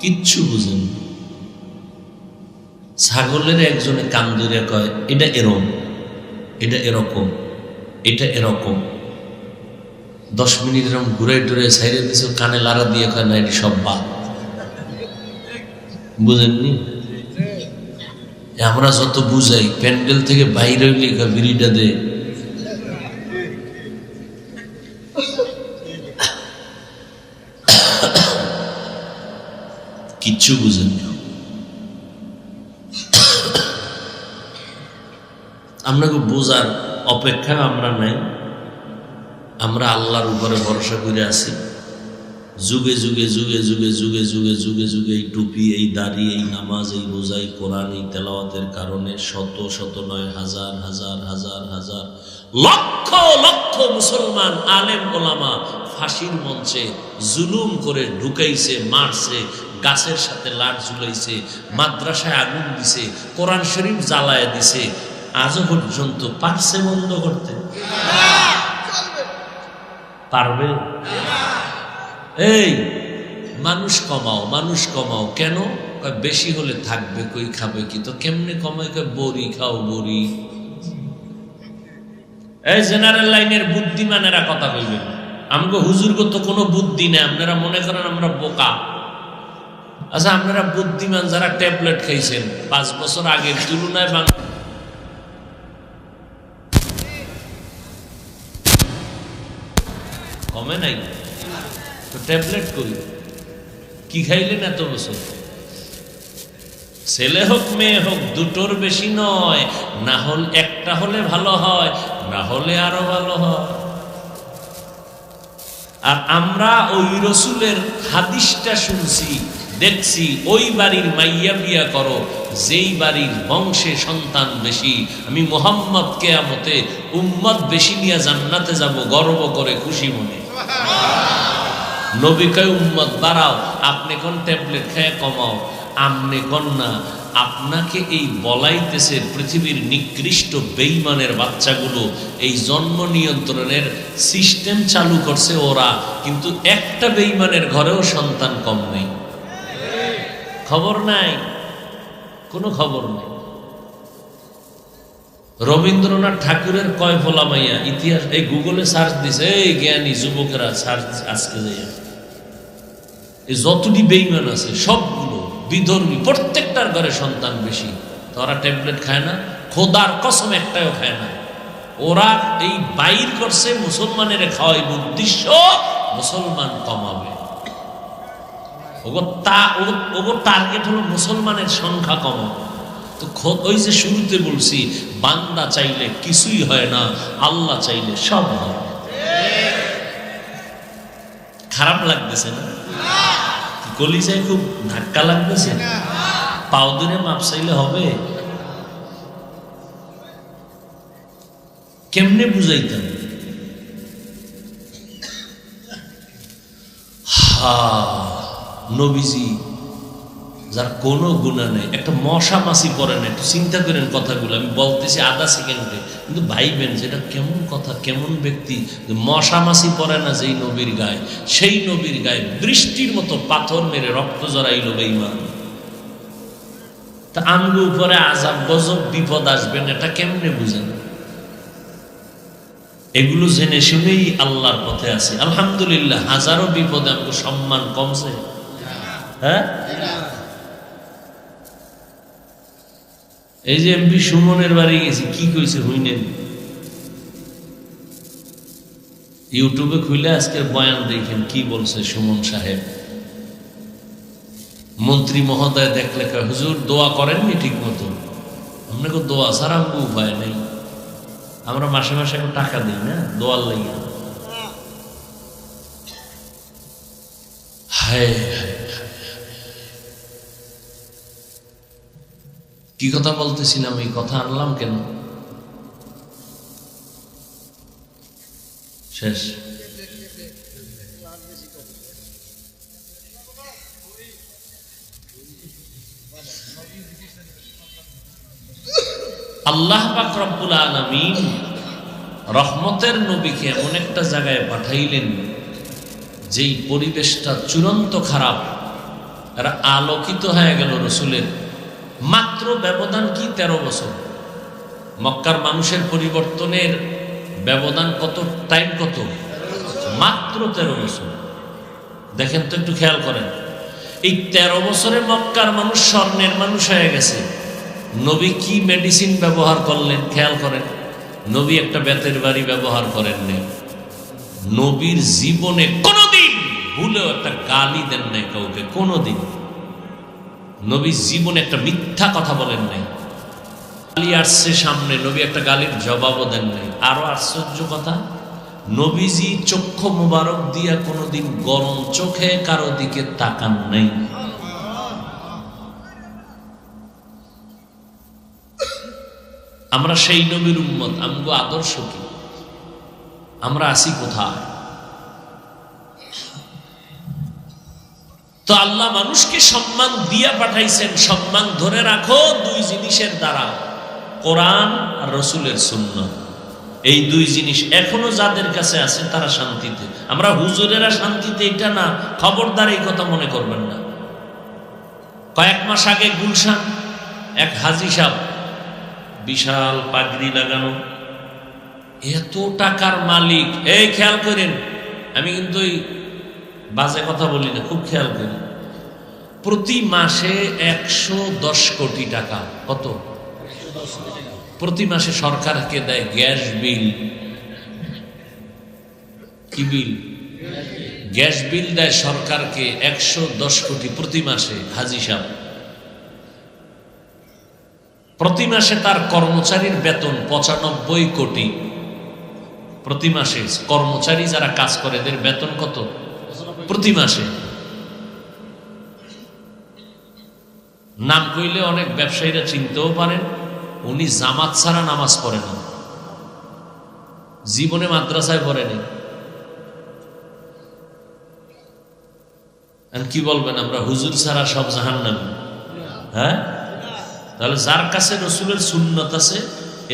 কিচ্ছু বুঝেননি। ছাগলের একজনে কান ধরে কয় এটা এরকম, এটা এরকম, এটা এরকম। 10 মিনিট এরকম ঘুরে টুরে সাইডে দিছে, কানে লাড়া দিয়ে কয় না এটি সব বাদ। বুঝেননি? আমরা যত বুঝাই, প্যান্ডেল থেকে বাইরে হইলে বিড়িটা দে। কিচ্ছু বুঝেননি। আপনাকে বোঝার অপেক্ষা আমরা নাই। আমরা আল্লাহর উপরে ভরসা করে আছি। যুগে যুগে যুগে যুগে যুগে যুগে যুগে যুগে এই টুপি, এই দাড়ি, এই নামাজ, এই রোজা, এই কোরআন, এই তেলাওয়াতের কারণে শত শত নয়, হাজার হাজার হাজার হাজার লক্ষ লক্ষ মুসলমান আলেম ওলামা ফাঁসির মঞ্চে জুলুম করে ঢুকাইছে, মারছে, গাছের সাথে লাট ঝুলাইছে, মাদ্রাসায় আগুন দিছে, কোরআন শরীফ জ্বালায় দিছে। আজও পর্যন্ত পারছে বন্ধ করতে? পারবে? এই মানুষ কমাও, মানুষ কমাও। কেন? বেশি হলে থাকবে কই, খাবে কি? তো কেমনে কমায়? বড়ি খাও, বড়ি। এই জেনারেল লাইনের বুদ্ধিমানেরা কথা কইবেন, আমগো হুজুরগো তো কোনো বুদ্ধি নেই, আপনারা মনে করেন আমরা বোকা। আচ্ছা, আপনারা বুদ্ধিমান যারা ট্যাবলেট খাইছেন 5 বছর আগের তুলনায় কমে নাই তো? ট্যাবলেট কই? কি খাইলেন এত বছর? ছেলে হোক মেয়ে হোক, দুটোর বেশি নয়। না হলে একটা হলে ভালো হয়, না হলে আরো ভালো হয়। আর আমরা ওই রসুলের হাদিসটা শুনছি, দেখছি, ওই বাড়ির মাইয়া বিয়া করো যেই বাড়ির বংশে সন্তান বেশি। আমি মুহাম্মদ কিয়ামতে উম্মত বেশি নিয়ে জান্নাতে যাব গর্ব করে, খুশি মনে। নবী কয় উম্মত বাড়াও, আপনি কোন ট্যাবলেট খেয়ে কমাও। আমনে কোন না, আপনাকে এই বলাইতেছে পৃথিবীর নিকৃষ্ট বেঈমানের বাচ্চাগুলো। এই জন্ম নিয়ন্ত্রণের সিস্টেম চালু করছে ওরা, কিন্তু একটা বেঈমানের ঘরেও সন্তান কম নেই। খবর নাই, কোনো খবর নেই। রবীন্দ্রনাথ ঠাকুরের কয় ফোলা মাইয়া ইতিহাস, এই গুগলে সার্চ দিছে, এই জ্ঞানী যুবকেরা সার্চ আজকে যাইয়া, এই যতটি বেঈমান আছে সবগুলো বিধর্মী, প্রত্যেকটার ঘরে সন্তান বেশি। তারা ট্যাবলেট খায় না, খোদার কসম একটাও খায় না। ওরা এই বাইর করছে মুসলমানের খাওয়াই, উদ্দেশ্য মুসলমান কমাবে। ওগো টার্গেট হলো মুসলমানের সংখ্যা কমাবে। তো ওই যে শুরুতে বলছি, বান্দা চাইলে কিছুই হয় না, আল্লাহ চাইলে সব হয়। খারাপ লাগতেছে না? কলিজায় খুব ধাক্কা লাগতেছে? পাও ধরে মাপ চাইলে হবে? কেমনে বুঝাইতাম? নবীজি যার কোনো গুণা নেই, একটা মশা মাছি পড়ে না। একটু চিন্তা করেন কথাগুলো, আমি বলতেছি আধা সেকেন্ডে, কিন্তু ভাইবেন যেটা কেমন কথা, কেমন ব্যক্তি। মশা মাছি পড়ে না যেই নবীর গায়ে, সেই নবীর গায়ে বৃষ্টির মতো পাথর মেরে রক্ত জড়াইল বেঈমান। তা আমগো উপরে আযাব গজব বিপদ আসবেন এটা কেমনে বুঝেন? এগুলো জেনে শুনেই আল্লাহর পথে আছি আলহামদুলিল্লাহ। হাজারো বিপদে আমগো সম্মান কমছে? হ্যাঁ, এই যে এমপি সুমনের বাড়ি গেছি, কি কইছে হইনেন? ইউটিউবে খুলে আজকের বয়ান দেখেন কি বলছে সুমন সাহেব। মন্ত্রী মহোদয় দেখলে কয়, হুজুর দোয়া করেননি ঠিক মতো? আপনাকে দোয়া ছাড়া আমাকে উপায় নেই, আমরা মাসে মাসে এখন টাকা দিই না দোয়ার লাগে। হায় কি কথা বলতেছিলাম, এই কথা আনলাম কেন? শেষ। আল্লাহ পাক রব্বুল আলামিন রহমতের নবীকে এমন একটা জায়গায় পাঠাইলেন যেই পরিবেশটা চূড়ান্ত খারাপ, এরা আলোকিত হয়ে গেল রসুলের। মাত্র ব্যবধান কি 13 বছর। মক্কার মানুষের পরিবর্তনের ব্যবধান কত, টাইম কত? মাত্র 13 বছর। দেখেন তো, একটু খেয়াল করেন, এই 13 বছরে মক্কার মানুষ স্বর্ণের মানুষ হয়ে গেছে। নবী কি মেডিসিন ব্যবহার করলেন খেয়াল করেন। নবী একটা বেতের বাড়ি ব্যবহার করেননি। নবীর জীবনে কোনোদিন ভুলেও একটা গালি দেন নাই কাউকে, কোনোদিন। নবী জীবনে একটা মিথ্যা কথা বলেন নাই। গালি আসছে সামনে, নবী একটা গালির জবাবও দেন নাই। আরো আশ্চর্য কথা, নবীজি চক্ষু মুবারক দিয়া কোনোদিন গরম চোখে কারো দিকে তাকান নাই। আমরা সেই নবীর উম্মত, আমগো আদর্শ কি? আমরা আছি কোথায়? তো আল্লাহ মানুষকে সম্মান দিয়া পাঠাইছেন। সম্মান ধরে রাখো 2 জিনিসের দ্বারা, কোরআন আর রসুলের সুন্নাত। এই 2 জিনিস এখনো যাদের কাছে আছে তারা শান্তিতে। আমরা হুজুরেরা শান্তিতে, এটা না, খবরদার এই কথা মনে করবেন না। কয়েক মাস আগে গুলশান এক হাজী সাহেব, বিশাল পাগড়ি লাগানো, এত টাকার মালিক। এই খেয়াল করেন, আমি কিন্তু এই বাজে কথা বলি না, খুব খেয়াল করি। প্রতি মাসে 110 কোটি টাকা। কত? প্রতি মাসে সরকারকে দেয় গ্যাস বিল। কি বিল? গ্যাস বিল দেয় সরকারকে 110 কোটি প্রতি মাসে। হাজী সাহেব প্রতি মাসে তার কর্মচারীর বেতন 95 কোটি প্রতি মাসে। কর্মচারী যারা কাজ করে এদের বেতন কত প্রতি মাসে? নাম কইলে অনেক ব্যবসায়ীরা চিনতেও পারেন। উনি জামাত ছাড়া নামাজ পড়েন না, জীবনে মাদ্রাসায় পড়েনি। কি বলবেন, আমরা হুজুর ছাড়া সব জাহান্নামী? হ্যাঁ, তাহলে যার কাছে রসুলের সুন্নত আছে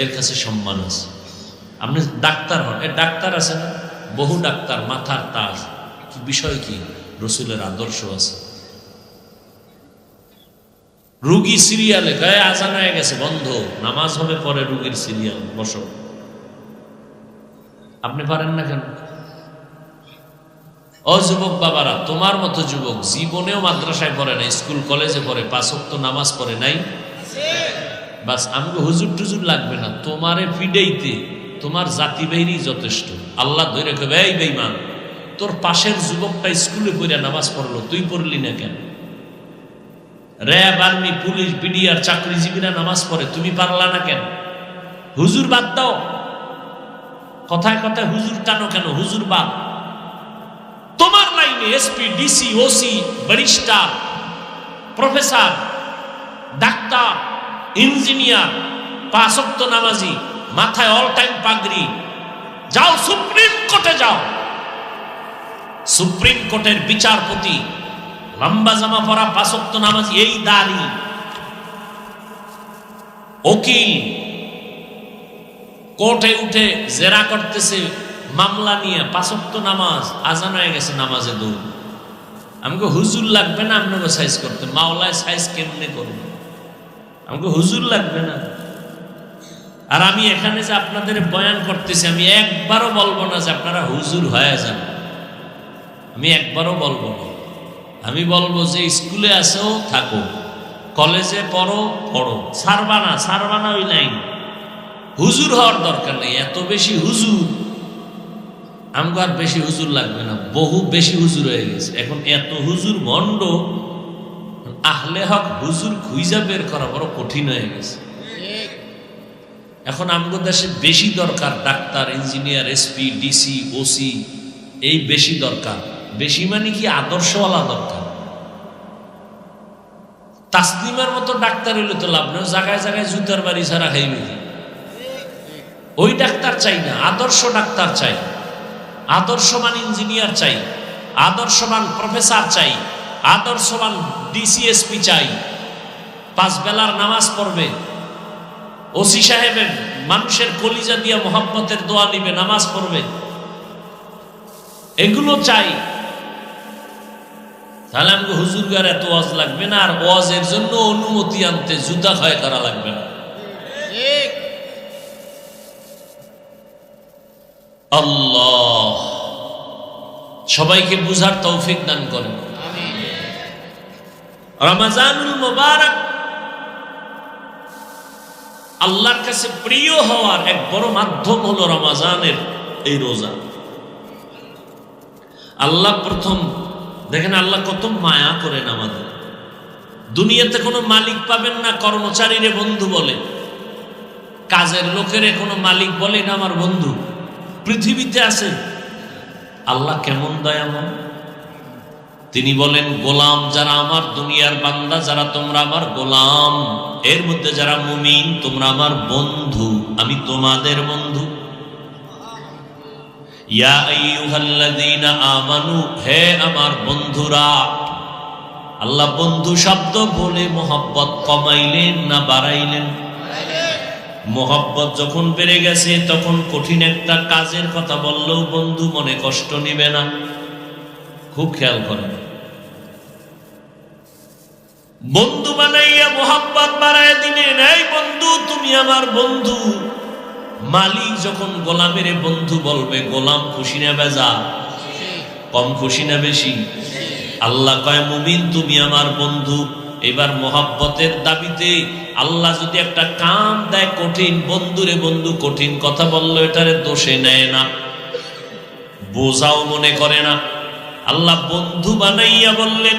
এর কাছে সম্মান আছে। আপনি ডাক্তার হন, এর ডাক্তার আছে না, বহু ডাক্তার, মাথার তাজ, কি বিষয় কি? রসুলের আদর্শ আছে। রুগী সিরিয়ালে গায়ে আজান হয়ে গেছে, বন্ধ, নামাজ হবে পরে, রুগীর সিরিয়াল বসো। আপনি পারেন না কেন? ও যুবক বাবারা, তোমার মতো যুবক জীবনেও মাদ্রাসায় পড়ে নাই, স্কুল কলেজে পড়ে, 5 ওয়াক্ত নামাজ পড়ে নাই। বাস আমাকে হুজুর টুজুর লাগবে না, তোমারে ফিডেইতে তোমার জাতি বেরি যথেষ্ট। আল্লাহ ধরে কবে, এই বেঈমান, তোর পাশের যুবকটা স্কুলে পড়ে নামাজ পড়লো, তুই পড়লি না কেন? র্যাব, আর্মি, পুলিশ, বিডিআর চাকরিজীবীরা নামাজ পড়ে, তুমি পারলা না কেন? হুজুর বাদ দাও, কথায় কথায় হুজুর টানো কেন? হুজুর বাদ। তোমার লাইনে SP, DC, OC, barrister, professor, doctor, engineer, 5 ওয়াক্ত নামাজি, মাথায় অল টাইম পাগড়ি, যাও সুপ্রিম কোর্টে যাও, সুপ্রিম কোর্টের বিচারপতি, লম্বা জামা পরা, 5 ওয়াক্ত নামাজি, এই দাড়ি, উকিল, কোর্টে উঠে জেরা করতেছে মামলা নিয়ে, 5 ওয়াক্ত নামাজ, আজান হয়ে গেছে, নামাজে দৌড়। আমাকে হুজুর লাগবে না আপনাকে সাইজ করতে, মাওলায় সাইজ কেমনে করবে? আমাকে হুজুর লাগবে না। আর আমি এখানে যে আপনাদের বয়ান করতেছি, আমি একবারও বলবো না যে আপনারা হুজুর হয়ে যান, আমি একবারও বলবো না। আমি বলবো যে স্কুলে আসো থাকো, কলেজে পড়ো পড়ো, ছাড়বা না ওই লাইন। হুজুর হওয়ার দরকার নেই, এত বেশি হুজুর আমাকে আর বেশি হুজুর লাগবে না, বহু বেশি হুজুর হয়ে গেছে এখন। এত হুজুর ভণ্ড, আহলে হক হুজুর খুঁজা বের করা বড় কঠিন হয়ে গেছে। এখন আমাদের দেশে বেশি দরকার doctor, engineer, SP, DC, OC, এই বেশি দরকার। বেশি মানে কি আদর্শওয়ালা দরকার। তাসলিমার মতো ডাক্তার হইলে তো লাভ নেই, জায়গায় জায়গায় জুতার বাড়ি ছাড়া খাইবে কি? ওই ডাক্তার চাই না, আদর্শ ডাক্তার চাই, আদর্শবান ইঞ্জিনিয়ার চাই, আদর্শবান প্রফেসর চাই, আদর্শবান ডিসিএসপি চাই। 5 বেলার নামাজ পড়বে, ওসি সাহেবের মানুষের কলিজা দিয়া মোহাম্মতের দোয়া নিবে, নামাজ পড়বে, এগুলো চাই। তাহলে আমাকে হুজুরগার এত ওয়াজ লাগবে না, আর ওয়াজের জন্য অনুমতি আনতে জুতা ক্ষয় করা লাগবে না। আল্লাহ সবাইকে বুঝার তৌফিক দান করেন। রমজানুল মুবারক আল্লাহর কাছে প্রিয় হওয়ার এক বড় মাধ্যম হলো রমজানের এই রোজা। আল্লাহ প্রথম দেখেন, আল্লাহ কত মায়া করেন আমাদের। দুনিয়াতে কোনো মালিক পাবেন না কর্মচারীরে বন্ধু বলে, কাজের লোকের কোনো মালিক বলে না আমার বন্ধু। পৃথিবীতে আছে আল্লাহ কেমন দয়াময়। তিনি বলেন, গোলাম যারা আমার, দুনিয়ার বান্দা যারা তোমরা আমার গোলাম, এর মধ্যে যারা মুমিন তোমরা আমার বন্ধু, আমি তোমাদের বন্ধু। ইয়া আইয়ুহাল্লাযীনা আমানু, হে আমার বন্ধুরা। আল্লাহ বন্ধু শব্দ বলে মোহাব্বত কমাইলেন না বাড়াইলেন? মোহাব্বত যখন বেড়ে গেছে তখন কঠিন একটা কাজের কথা বললেও বন্ধু মনে কষ্ট নিবে না। খুব খেয়াল করেন, বন্ধু বানাইয়া মোহাব্বত বাড়ায় দিলেন, এই বন্ধু তুমি আমার বন্ধু। মালিক যখন গোলামের বন্ধু বলবে, গোলাম খুশি না বেজা? কম খুশি না বেশি? আল্লাহ কয়, মুমিন তুমি আমার বন্ধু। এবার মোহাব্বতের দাবিতে আল্লাহ যদি একটা কাম দেয় কঠিন, বন্ধুরে বন্ধু কঠিন কথা বললো, এটারে দোষে নেয় না, বোঝাও মনে করে না। আল্লাহ বন্ধু বানাইয়া বললেন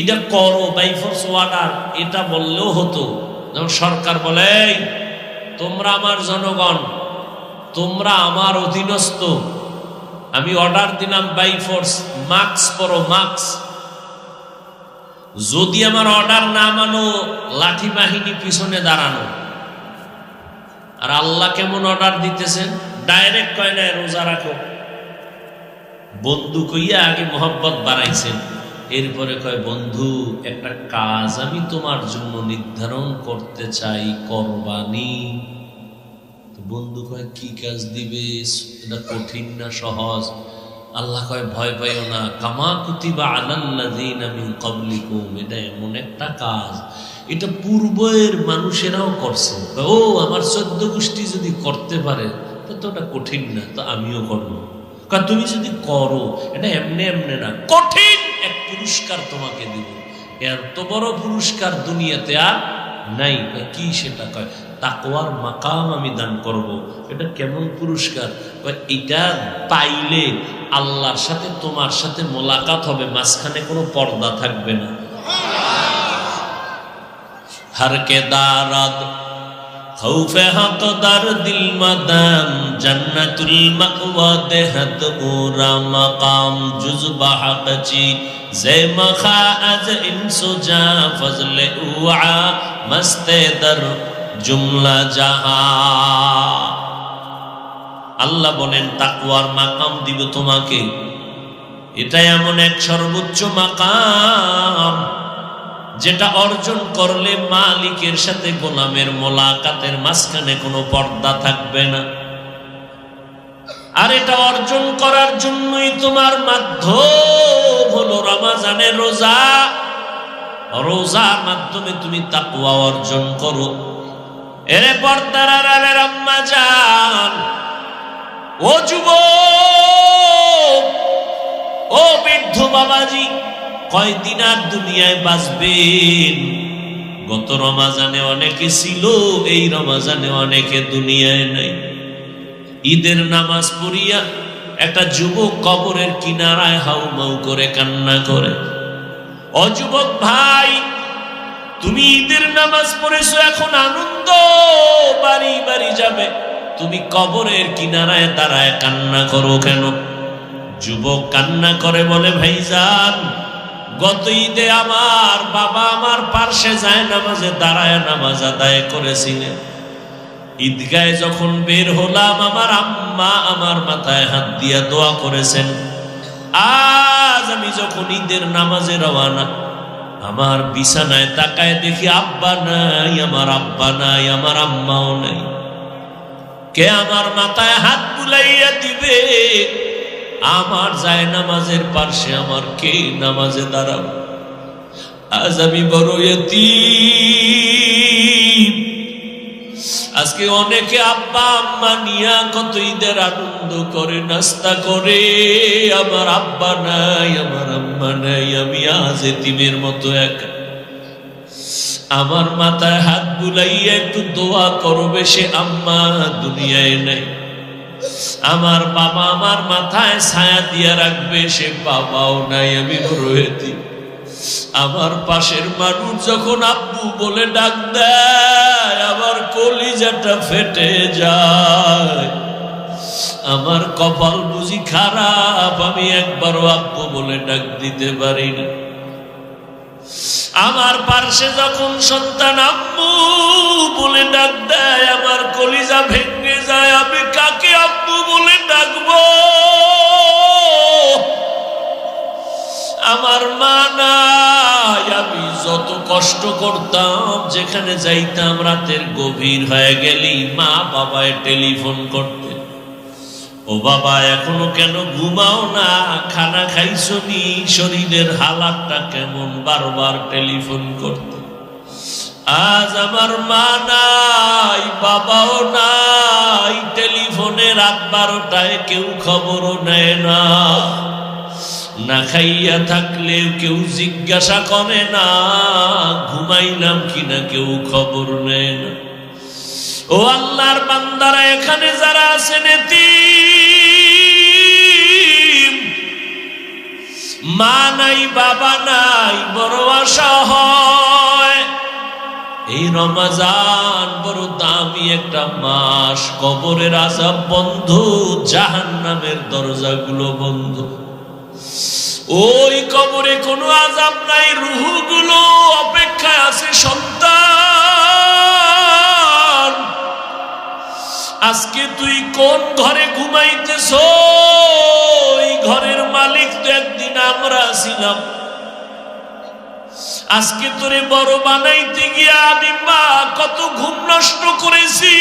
এটা করো, বাই ফোর্স অর্ডার, এটা বললেও হতো। যেমন সরকার বলে, তোমরা আমার জনগণ, তোমরা আমার অধীনস্থ, আমি অর্ডার দিলাম বাই ফোর্স, মাস্ক পরো, মাস্ক। যদি আমার অর্ডার না মানো, লাঠি বাহিনী পিছনে দাঁড়ানো। আর আল্লাহ কেমন অর্ডার দিতেছেন, ডাইরেক্ট কয় না রোজা রাখো, বন্ধু কইয়া আগে মোহাব্বত বাড়াইছেন, এরপরে কয় বন্ধু একটা কাজ আমি তোমার জন্য নির্ধারণ করতে চাই, করবানি। বন্ধু কয় কি কাজ দিবে, এটা কঠিন না সহজ? আল্লাহ কয় ভয় পাইও না, কামা কুতিবা আলাল্লাযীনা মিন ক্বাবলিকুম, এটা এমন একটা কাজ, এটা পূর্বের মানুষেরাও করছে। ও আমার 14 গোষ্ঠী যদি করতে পারে তো ওটা কঠিন না, তো আমিও করবো। তুমি যদি করো, এটা এমনি এমনি না, কঠিন এক পুরস্কার তোমাকে দিব। এত বড় পুরস্কার দুনিয়াতে আর নাই। কি সেটা? কয় তাকওয়ার মাকাম আমি দান করব। এটা কেমন পুরস্কার? এটা পাইলে আল্লাহর সাথে তোমার সাথে মোলাকাত হবে, মাঝখানে কোনো পর্দা থাকবে না। हर के दारद खौफे हक दर दिल मदम जन्नतुल मअवा देहत पूरा मकाम जुज़बा हक़ची ज़े मखा अज इंसुजा फज़ले उआ मस्ते दर जुमला जहा। আল্লাহ বলেন তাকওয়ার মাকাম দিব তোমাকে। এটা এমন এক সর্বোচ্চ মাকাম যেটা অর্জন করলে মালিকের সাথে গোলামের মোলাকাতের মাঝখানে কোনো পর্দা থাকবে না। আর এটা অর্জন করার জন্যই তোমার মাধ্যম হলো রমজানের রোজা। রোজার মাধ্যমে তুমি তাকওয়া অর্জন করো। এরে পর্দার আড়ালের আম্মা জান, ও যুবক, ও বৃদ্ধ বাবাজি, কয়দিন আর দুনিয়ায় বাঁচবেন? গত রমাজানে অনেকে ছিল, এই রমাজানে অনেকে দুনিয়ায় নাই। ঈদের নামাজ পড়িয়া একটা যুবক কবরের কিনারায় হাউমাউ করে কান্না করে। ও যুবক ভাই, তুমি ঈদের নামাজ পড়েছো, এখন আনন্দ বাড়ি বাড়ি যাবে, তুমি কবরের কিনারায় দাঁড়ায় কান্না করো কেন? যুবক কান্না করে বলে, ভাইজান, গত ঈদে আমার বাবা আমার পার্শ্বে যায় নামাজে দাঁড়ায় নামাজ আদায় করেছিলেন। ঈদগায় যখন বের হলাম, আমার আম্মা আমার মাথায় হাত দিয়া দোয়া করেছেন। আজ আমি যখন ঈদের নামাজে রওয়ানা, আমার বিছানায় তাকায় দেখি আব্বা নাই, আমার আব্বা নাই, আমার আম্মাও নাই। কে আমার মাথায় হাত বুলাইয়া দিবে? আমার যায় নামাজের পার্শ্বে আমার কে নামাজে দাঁড়াবো? আজ আমি বড় ইতিম। আজকে অনেকে আব্বা আম্মা নিয়া কত ঈদের আনন্দ করে, নাস্তা করে, আমার আব্বা নাই, আমার আম্মা নাই, আমি আজ এতিমের মতো একা। আমার মাথায় হাত বুলাইয়া একটু দোয়া করবে, সে আম্মা দুনিয়ায় নাই। আমার বাবা আমার মাথায় ছায়া দিয়া রাখবে, সে বাবাও নাই, আমি বড় এতিম। আমার পাশের মানুষ যখন আব্বু বলে ডাক দেয়, আমার কলিজাটা ফেটে যায়। আমার কপাল বুঝি খারাপ, আমি একবারও আব্বু বলে ডাক দিতে পারি না। আমার পাশে যখন সন্তান আব্বু বলে ডাক দেয়, আমার কলিজা ভেঙে যায়। আমি কাকে আব্বু বলে ডাকবো? আমার মা নাই। আমি যত কষ্ট করতাম, যেখানে যাইতাম রাতের গভীর হয়ে গেলেই মা বাবায় টেলিফোন করতে, ও বাবা এখনো কেন ঘুমাও না, খানা খাইছো নি, শরীরের হালাতটা কেমন, বারবার টেলিফোন করতে। আজ আমার মা নাই, বাবাও নাই, টেলিফোনে রাত 12টায় কেউ খবরও নেয় না। না খাইয়া থাকলেও কেউ জিজ্ঞাসা করে না, ঘুমাইলাম কিনা কেউ খবর নেয় না। ও আল্লাহর বান্দারা, এখানে যারা আছেন এতিম, মা নাই, বাবা নাই, বড় আশা হয়। এই রমজান বড় দামি একটা মাস, কবরের আযাব বন্ধ, জাহান্নামের দরজাগুলো বন্ধ। ওই কবরে কোনো আযাব নাই, রূহগুলো অপেক্ষায় আছে সন্তান। আজকে তুই কোন ঘরে ঘুমাইতেছ? ওই ঘরের মালিক তো একদিন আমরা ছিলাম। আজকে তোরে বড় বানাইতে গিয়া আমি মা কত ঘুম নষ্ট করেছি।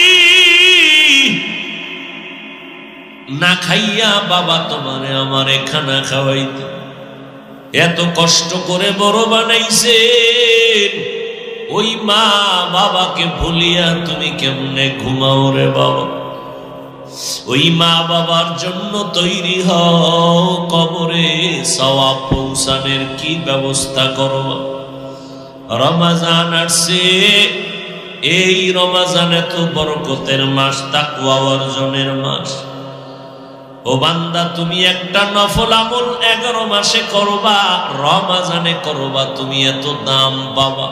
না খাইয়া বাবা তোমারে আমারে খানা খাওয়াইতে এত কষ্ট করে বড় বানাইছে। ওই মা বাবাকে ভুলিয়া তুমি কেমনে ঘুমাও রে বাবা? ওই মা বাবার জন্য তৈরি হও, কবরে সওয়াব পৌঁছানোর কি ব্যবস্থা করো। রমজান আসছে, এই রমজান এত বরকতের মাস, তাকওয়া অর্জনের মাস। ও বান্দা, তুমি একটা নফল আমল 11 মাসে করবা, রমজানে করবা, তুমি এত দাম পাবা।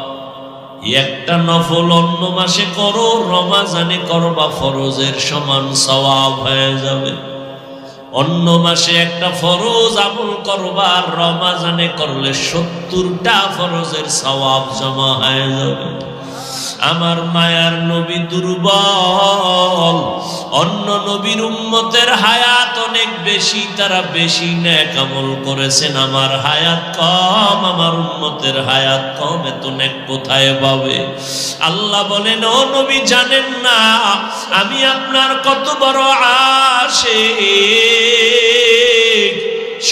একটা নফল অন্য মাসে করো, রমজানে করবা, ফরজের সমান সওয়াব হয়ে যাবে। অন্য মাসে একটা ফরজ আমল করবা, রমজানে করলে 70টা ফরজের সওয়াব জমা হয়ে যাবে। আমার মায়ার নবী দুর্বল, অন্য নবীর উম্মতের হায়াত অনেক বেশি, তারা বেশি নেক আমল করেছেন। আমার হায়াত কম, আমার উম্মতের হায়াত কম, এত নেক কোথায় পাবে? আল্লাহ বলেন, ও নবী জানেন না আমি আপনার কত বড় আশিক?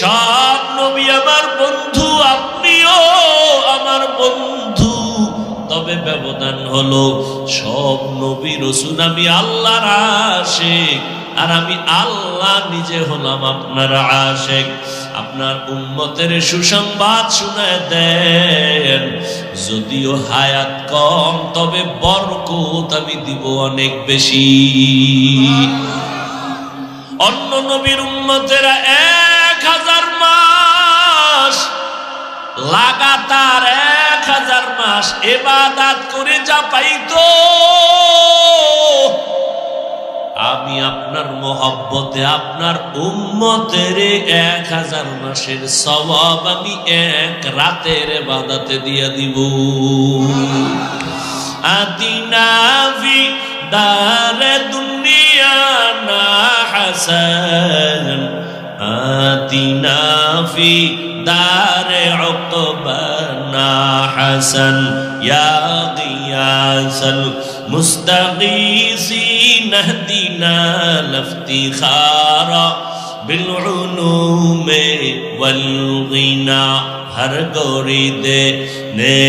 সব নবী আমার বন্ধু, আপনিও আমার বন্ধু। ব্যবধান হলো সব নবী রাসূল আমি আল্লাহর আশিক আর আমি আল্লাহ নিজে হলাম আপনার আশিক। আপনার উম্মতের সুসংবাদ শুনায় দেন, যদিও হায়াত কম তবে বরকত আমি দিব অনেক বেশি। অন্য নবীর উম্মতেরা 1000 মাস লাগাতার 1000 মাস ইবাদত করে যা পাইতো, আমি আপনার মহব্বতে আপনার উম্মতের 1000 মাসের সওয়াব আমি এক রাতের ইবাদতে দিয়া দিব। আতিনা ফি দারে দুনিয়া না হাসান, আতিনা ফি দারে উকবা না হাসান, ইয়া গিয়াসাল মুস্তাগীসিন ইহদিনা লিফতিখারা বিল উলুমে ওয়াল গিনা। हर गोरी देने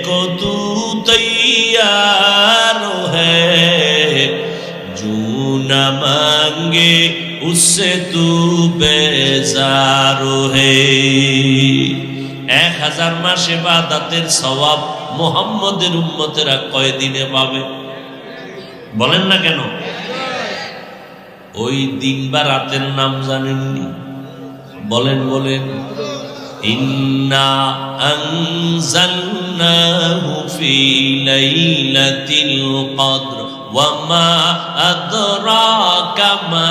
को तू तैयार है, जो न मांगे उससे तू बेजार है। 1000 মাস ইবাদতের সওয়াব মুহাম্মদের উম্মতেরা কয় দিনে পাবে বলেন না কেন? ওই দিন বা রাতের নাম জানেননি? বলেন বলেন। ইন্না আনজালনাহু ফি লাইলাতিল কদর ওয়া মা আদরাকা মা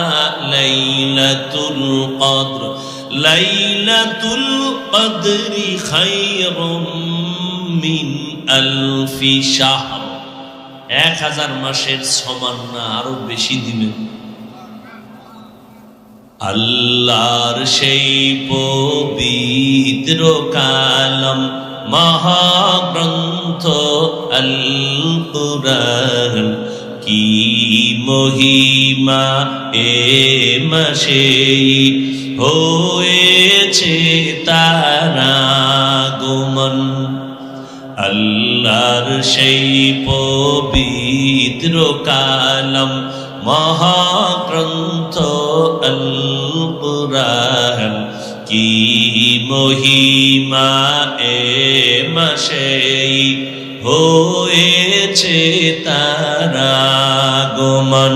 লাইলাতুল কদর, লাইলাতুল কদরি খায়রুম মিন আলফি শাহর। 1000 মাসের সমান না, আরো বেশি দিবেন। আল্লাহর সেই পবিত্র কালাম মহাগ্রন্থ আল কুরআন, কি মহিমা এ মাসে হয়েছে তার আগমন। আল্লাহর সেই পবিত্র কালাম মহাগ্রন্থ আল কুরআন, কি মহিমা এ মাসে হয়েছে তার আগমন।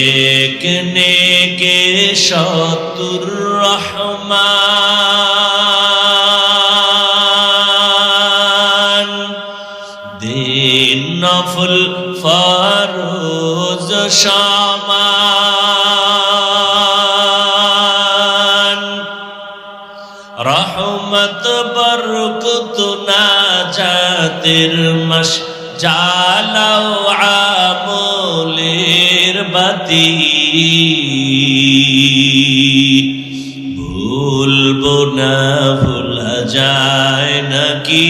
এক নেকে শতুর রহমান, দিন নফল ফরজ সমান, রহমত বরকত নাজাতের মাস, জালাও আমলের বাতি। ভুলবো না ভোলা যায় নাকি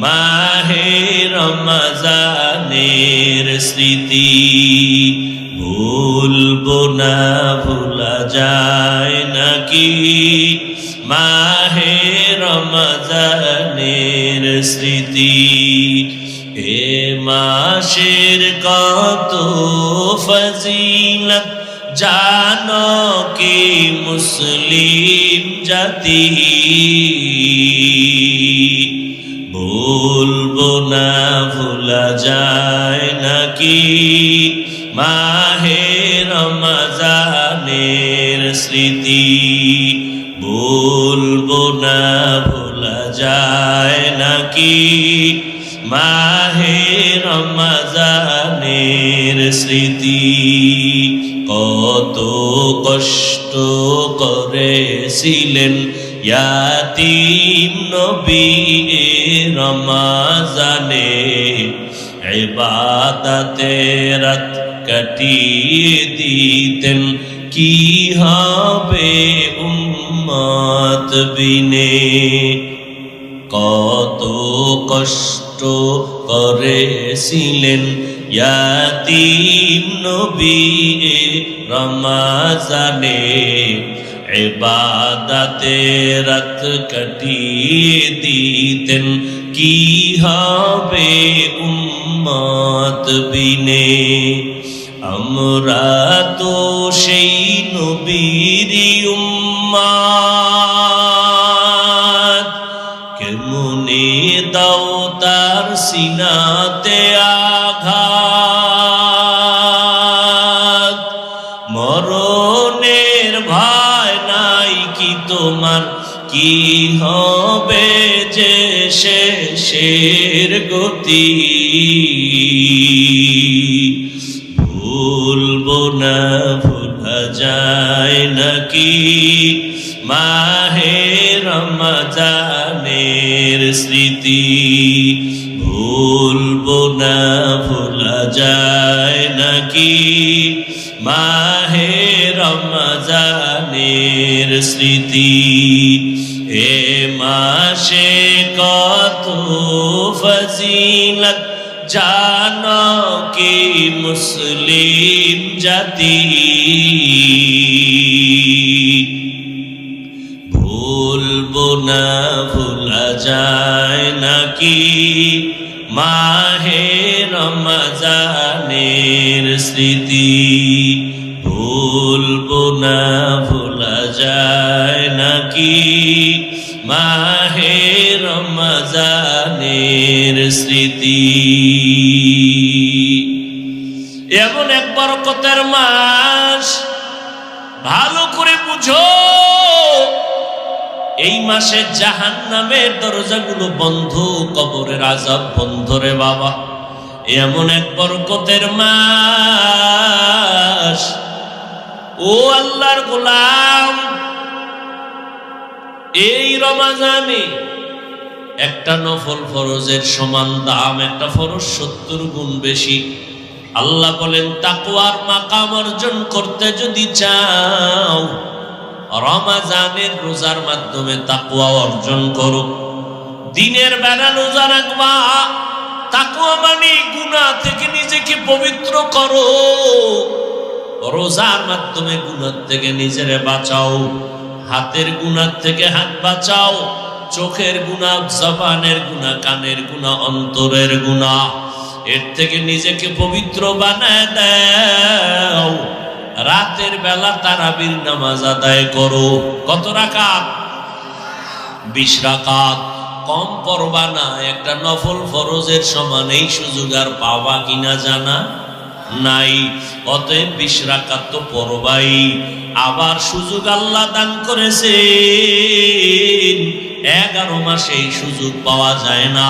মাহে রমজানের স্মৃতি, ভুলবো না ভোলা যায় নাকি মাহে রমজানের স্মৃতি। এ মাসের কত ফজিলত জানো কি মুসলিম জাতি, ভুলবো না ভোলা যায় নাকি মাহে রমজানের স্মৃতি, ভুলবো না ভোলা যায় নাকি মাহে রমজানের স্মৃতি। কত কষ্ট করেছিলেন ইয়াতীম নবী রমজানে, ইবাদতে রাত কাটিয়ে দিতেন, কি হবে উম্মত বিনে। কত কষ্ট করেছিলেন ইয়াতীম নবী রমজানে, ইবাদতে রাত কাটিয়ে দিতেন, কি হবে উম্মত বিনে। আমরা তো সেই নবীরই উম্মত, কেমনে দাও তার সিনাতে আঘাত। মরণের ভয় নাই কি তোমার, কি হবে যে শেষের গতি। ভুলবো না ভুলা যায় নাকি মাহে রমজানের স্মৃতি। ভুলবো না ভুলা যায় নাকি মাহে রমজানের স্মৃতি। এ মাসে কত ফজিলত জানো কি মুসলিম জাতি। ভুলবো না ভুলা যায় নাকি মাহে রমজানের স্মৃতি। ভুলবো না ভুলা যায় নাকি মাহে রমজানের স্মৃতি। এমন এক বরকতের মাস, ভালো করে বুঝো। এই মাসে জাহান্নামের দরজাগুলো বন্ধ, কবরের আযাব বন্ধ রে বাবা। এমন এক বরকতের মাস। ও আল্লাহর গোলাম, এই রমজানে একটা নফল ফরজের সমান দাম, একটা ফরজ 70 গুণ বেশি। আল্লাহ বলেন তাকওয়ার মাকাম অর্জন করতে যদি চাও, রমজানের রোজার মাধ্যমে তাকওয়া অর্জন করো। দিনের বেলা রোজা রাখবা, তাকওয়া মানে গুনাহ থেকে নিজেকে পবিত্র করো। রোজার মাধ্যমে গুনাহ থেকে নিজেরে বাঁচাও। হাতের গুনাহ থেকে হাত বাঁচাও, চোখের গুনাহ, জবানের গুনাহ, কানের গুনাহ, অন্তরের গুনাহ, এর থেকে নিজেকে পবিত্র বানায় দাও। রাতের বেলা তারাবির নামাজ আদায় করো। কত রাকাত? 20 রাকাত। কম পড়বা না, একটা নফল ফরজের সমান এই সুযোগ আর পাবা কিনা জানা নাই। অতএব 20 রাকাত তো পড়বাই। আবার সুযোগ আল্লাহ দান করেছেন, 11 মাসে এই সুযোগ পাওয়া যায় না।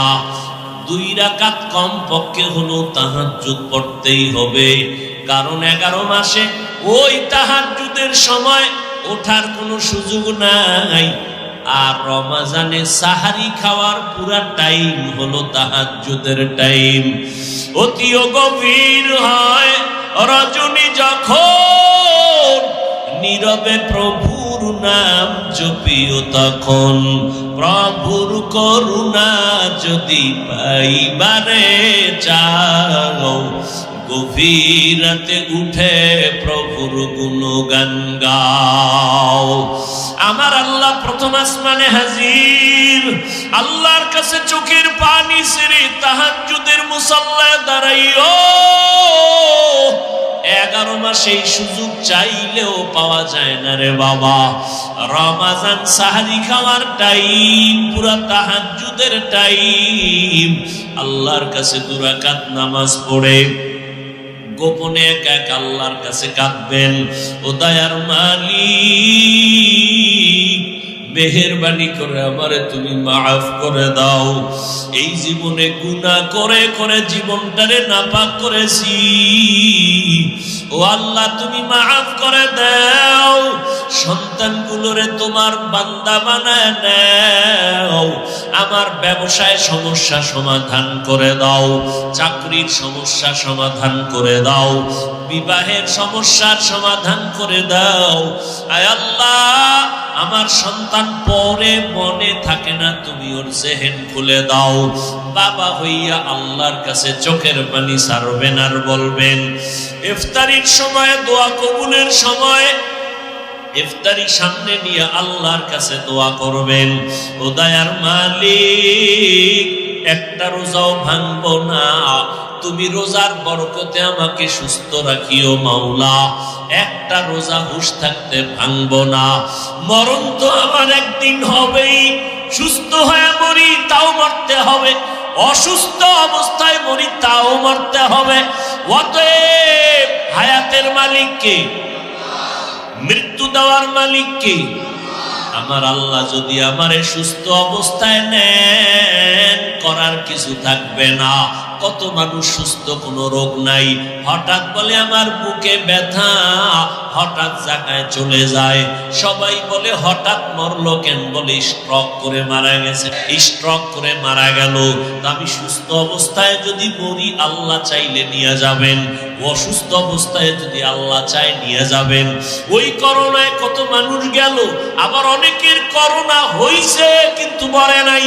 2 রাকাত কম পক্ষে হলো তাহাজ্জুদ পড়তেই হবে, কারণ 11 মাসে ওই তাহাজ্জুদের সময় ওঠার কোনো সুযোগ নাই। আর রমজানে সাহারি খাওয়ার পুরা টাইম হলো তাহাজ্জুদের টাইম। অতিও গভীর হয় রজনী যখন, নীরবে প্রভুর নাম জপিও তখন। প্রভুর করুণা যদি পাইবারে চাও, গভীর রাতে উঠে প্রভুর গুণগান গাও। আমার আল্লাহ প্রথম আসমানে হাজির, আল্লাহর কাছে চোখের পানি ছেড়ে তাহাজ্জুদের মুসাল্লায় দাঁড়াইও। 11 মাসে এই সুযোগ চাইলেও পাওয়া যায় না রে বাবা। রমজান সাহারি খাওয়ার টাইম, পুরা তাহাজ্জুদের টাইম। আল্লাহর কাছে 2 রাকাত নামাজ পড়ে গোপনে একা একা আল্লাহর কাছে কাঁদবেন, ও দয়ার মালিক, মেহেরবানি করে আমারে তুমি মাফ করে দাও। এই জীবনে গুনাহ করে করে জীবনটারে নাপাক করেছি, ও আল্লাহ তুমি মাফ করে দাও। সন্তানগুলোরে তোমার বান্দা বানায় নাও। আমার ব্যবসায় সমস্যা সমাধান করে দাও, চাকরির সমস্যা সমাধান করে দাও, বিবাহের সমস্যার সমাধান করে দাও। আয় আল্লাহ, আমার সন্তান পরে মনে থাকে না, তুমি ওর জেহেন খুলে দাও। বাবা হইয়া আল্লাহর কাছে চোখের পানি ছাড়বেন আর বলবেন, ইফতারির সময়, দোয়া কবুলের সময় ইফতারি সামনে নিয়ে আল্লাহর কাছে দোয়া করবেন, ও দয়ার মালিক, একটা রোজাও ভাঙবো না, তুমি রোজার বরকতে আমাকে সুস্থ রাখিও মাওলা, একটা রোজা হুঁশ থাকতে ভাঙবো না। মরণ তো আমার একদিন হবেই, সুস্থ হয়ে মরি তাও মরতে হবে, অসুস্থ অবস্থায় মরি তাও মরতে হবে। অতএব হায়াতের মালিক কে? মৃত্যু দেওয়ার মালিক কে? আমার আল্লাহ যদি আমারে সুস্থ অবস্থায় নেন, করার কিছু থাকবে না। কত মানুষ সুস্থ, কোনো রোগ নাই, হঠাৎ বলে আমার বুকে ব্যথা, হঠাৎ জায়গায় চলে যায়। সবাই বলে হঠাৎ মরলো কেন? বলে স্ট্রোক করে মারা গেছে, স্ট্রোক করে মারা গেল। আমি সুস্থ অবস্থায় যদি মরি আল্লাহ চাইলে নিয়ে যাবেন, অসুস্থ অবস্থায় যদি আল্লাহ চায় নিয়ে যাবেন। ওই করোনায় কত মানুষ গেল, আবার অনেকের করোনা হইছে কিন্তু মরে নাই।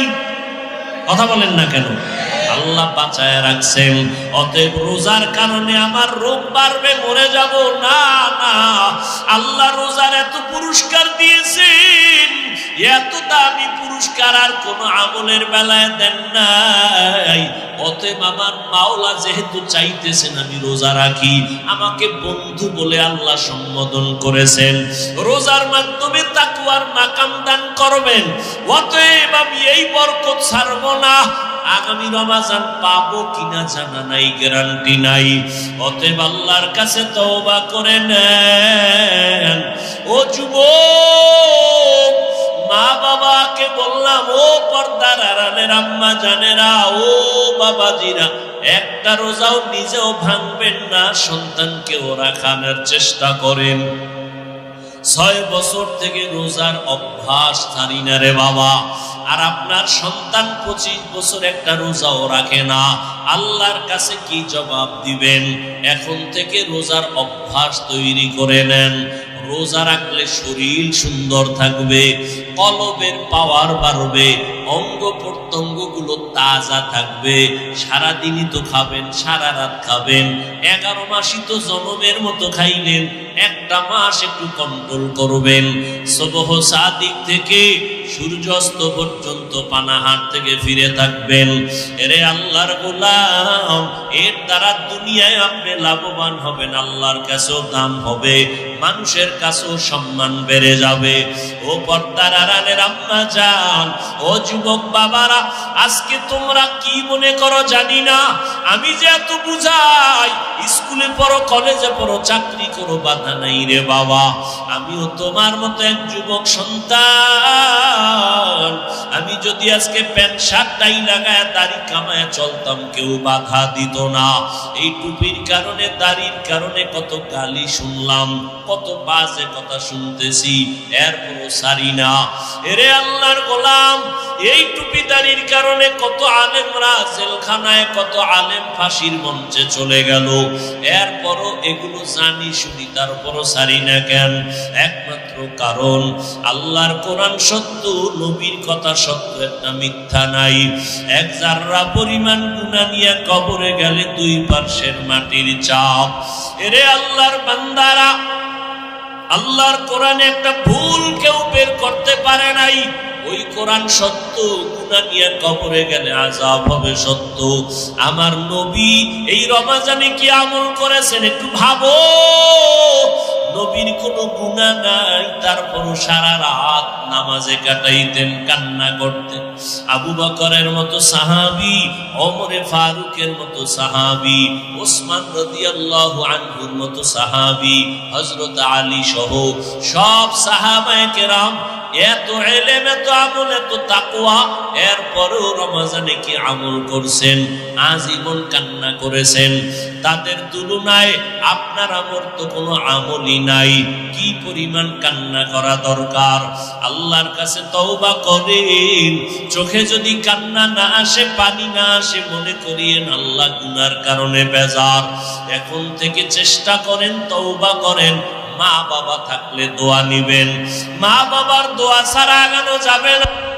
কথা বলেন না কেন? আল্লাহ বাঁচায় রাখছেন। অতএব রোজার কারণে আমার রোগ বাড়বে, মরে যাব না, না। আল্লাহ রোজার এত পুরস্কার দিয়েছেন, এত দামি পুরস্কার আর কোন আমলের বেলায় দেন নাই। অতএব আমার মাওলা যেহেতু চাইতেছেন আমি রোজা রাখি, আমাকে বন্ধু বলে আল্লাহ সম্বোধন করেছেন, রোজার মাধ্যমে তাকওয়ার মাকাম দান করবেন। অতএব আমি এই বরকত ছাড়বো না। আগামী রমজান পাবো কিনা জানা নাই, গ্যারান্টি নাই। অতএব আল্লাহর কাছে তওবা করে নেন। ও যুবক, মা বাবাকে বললাম, ও পর্দার আড়ালের আম্মা জানেরা, ও বাবাজিরা, একটা রোজাও নিজেও ভাঙবেন না, সন্তানকেও রাখানোর চেষ্টা করেন। 6 বছর থেকে রোজার অভ্যাস ছাড়ি না রে বাবা। আর আপনার সন্তান 25 বছর একটা রোজাও রাখে না, আল্লাহর কাছে কি জবাব দিবেন? এখন থেকে রোজার অভ্যাস তৈরি করে নেন। রোজা রাখলে শরীর সুন্দর থাকবে, কলবের পাওয়ার বাড়বে, অঙ্গ প্রত্যঙ্গ গুলো তাজা থাকবে। সারাদিনই তো খাবেন, সারা রাত খাবেন, 11 মাসই তো জনমের মতো খাইলেন, একটা মাস একটু কন্ট্রোল করবেন। সুবহ সাদিক থেকে সূর্যাস্ত পর্যন্ত পানাহার থেকে ফিরে থাকবেন। এরে আল্লাহর গোলাম, এর দ্বারা দুনিয়ায় আপনি লাভবান হবেন, আল্লাহর কাছেও দাম হবে, মানুষের কাছেও সম্মান বেড়ে যাবে। ও পর্দার আড়ালের আম্মা জান, ও যুবক বাবারা, আজকে তোমরা কি মনে করো জানি না, আমি যে এত বুঝাই, স্কুলে পড়ো, কলেজে পড়ো, চাকরি করো, বাধা নাই রে বাবা। আমিও তোমার মতো এক যুবক সন্তান। আমি যদি আজকে প্যান্ট শার্ট টাই লাগায় দাড়ি কামায় চলতাম, কেউ বাধা দিত না। এই টুপির কারণে, দাড়ির কারণে কত গালি শুনলাম, কত বাজে কথা শুনতেছি, এরপরও সারি না। এরে আল্লাহর গোলাম, এই টুপি দাড়ির কারণে কত আলেমরা জেলখানায়, কত আলেম ফাঁসির মঞ্চে চলে গেল, এরপরও এগুলো জানি শুনি, তারপরও সারি না কেন? একমাত্র কারণ আল্লাহর কোরআন সত্য, নবীর কথা সত্য, একটা মিথ্যা নাই। এক জাররা পরিমাণ গুনাহ নিয়ে কবরে গেলে 2 পার্শ্বের মাটির চাপ। এরে আল্লাহর বান্দারা, আল্লাহর কোরআনে একটা ভুল কেউ বের করতে পারে নাই। ওই কোরআন সত্য, গুনাহ নিয়ে কবরে গেলে আযাব হবে সত্য। আমার নবী এই রমজানে কি আমল করেছেন একটু ভাবো। নবীর কোনো গুনাহ নাই, তারপরও সারা রাত নামাজে কাটাইতেন, কান্না করতেন। আবু বকরের মতো সাহাবী, ওমরে ফারুকের মতো সাহাবী, ওসমান রাদিয়াল্লাহু আনহুর মতো সাহাবী, হযরত আলী সহ সব সাহাবায়ে কেরাম এত ইলম, এত আমল, এত তাকওয়া, এরপরও রমজানে কি আমল করছেন? আজীবন কান্না করেছেন। তাদের তুলনায় আপনার আমল তো কোনো আমলই নাই। কি পরিমাণ কান্না করা দরকার! আল্লাহর কাছে তওবা করেন। চোখে যদি কান্না না আসে, পানি না আসে, মনে করিয়েন আল্লাহ গুনার কারণে বেজার। এখন থেকে চেষ্টা করেন, তওবা করেন। মা বাবা থাকলে দোয়া নিবেন, মা বাবার দোয়া ছাড়া আগানো যাবে না।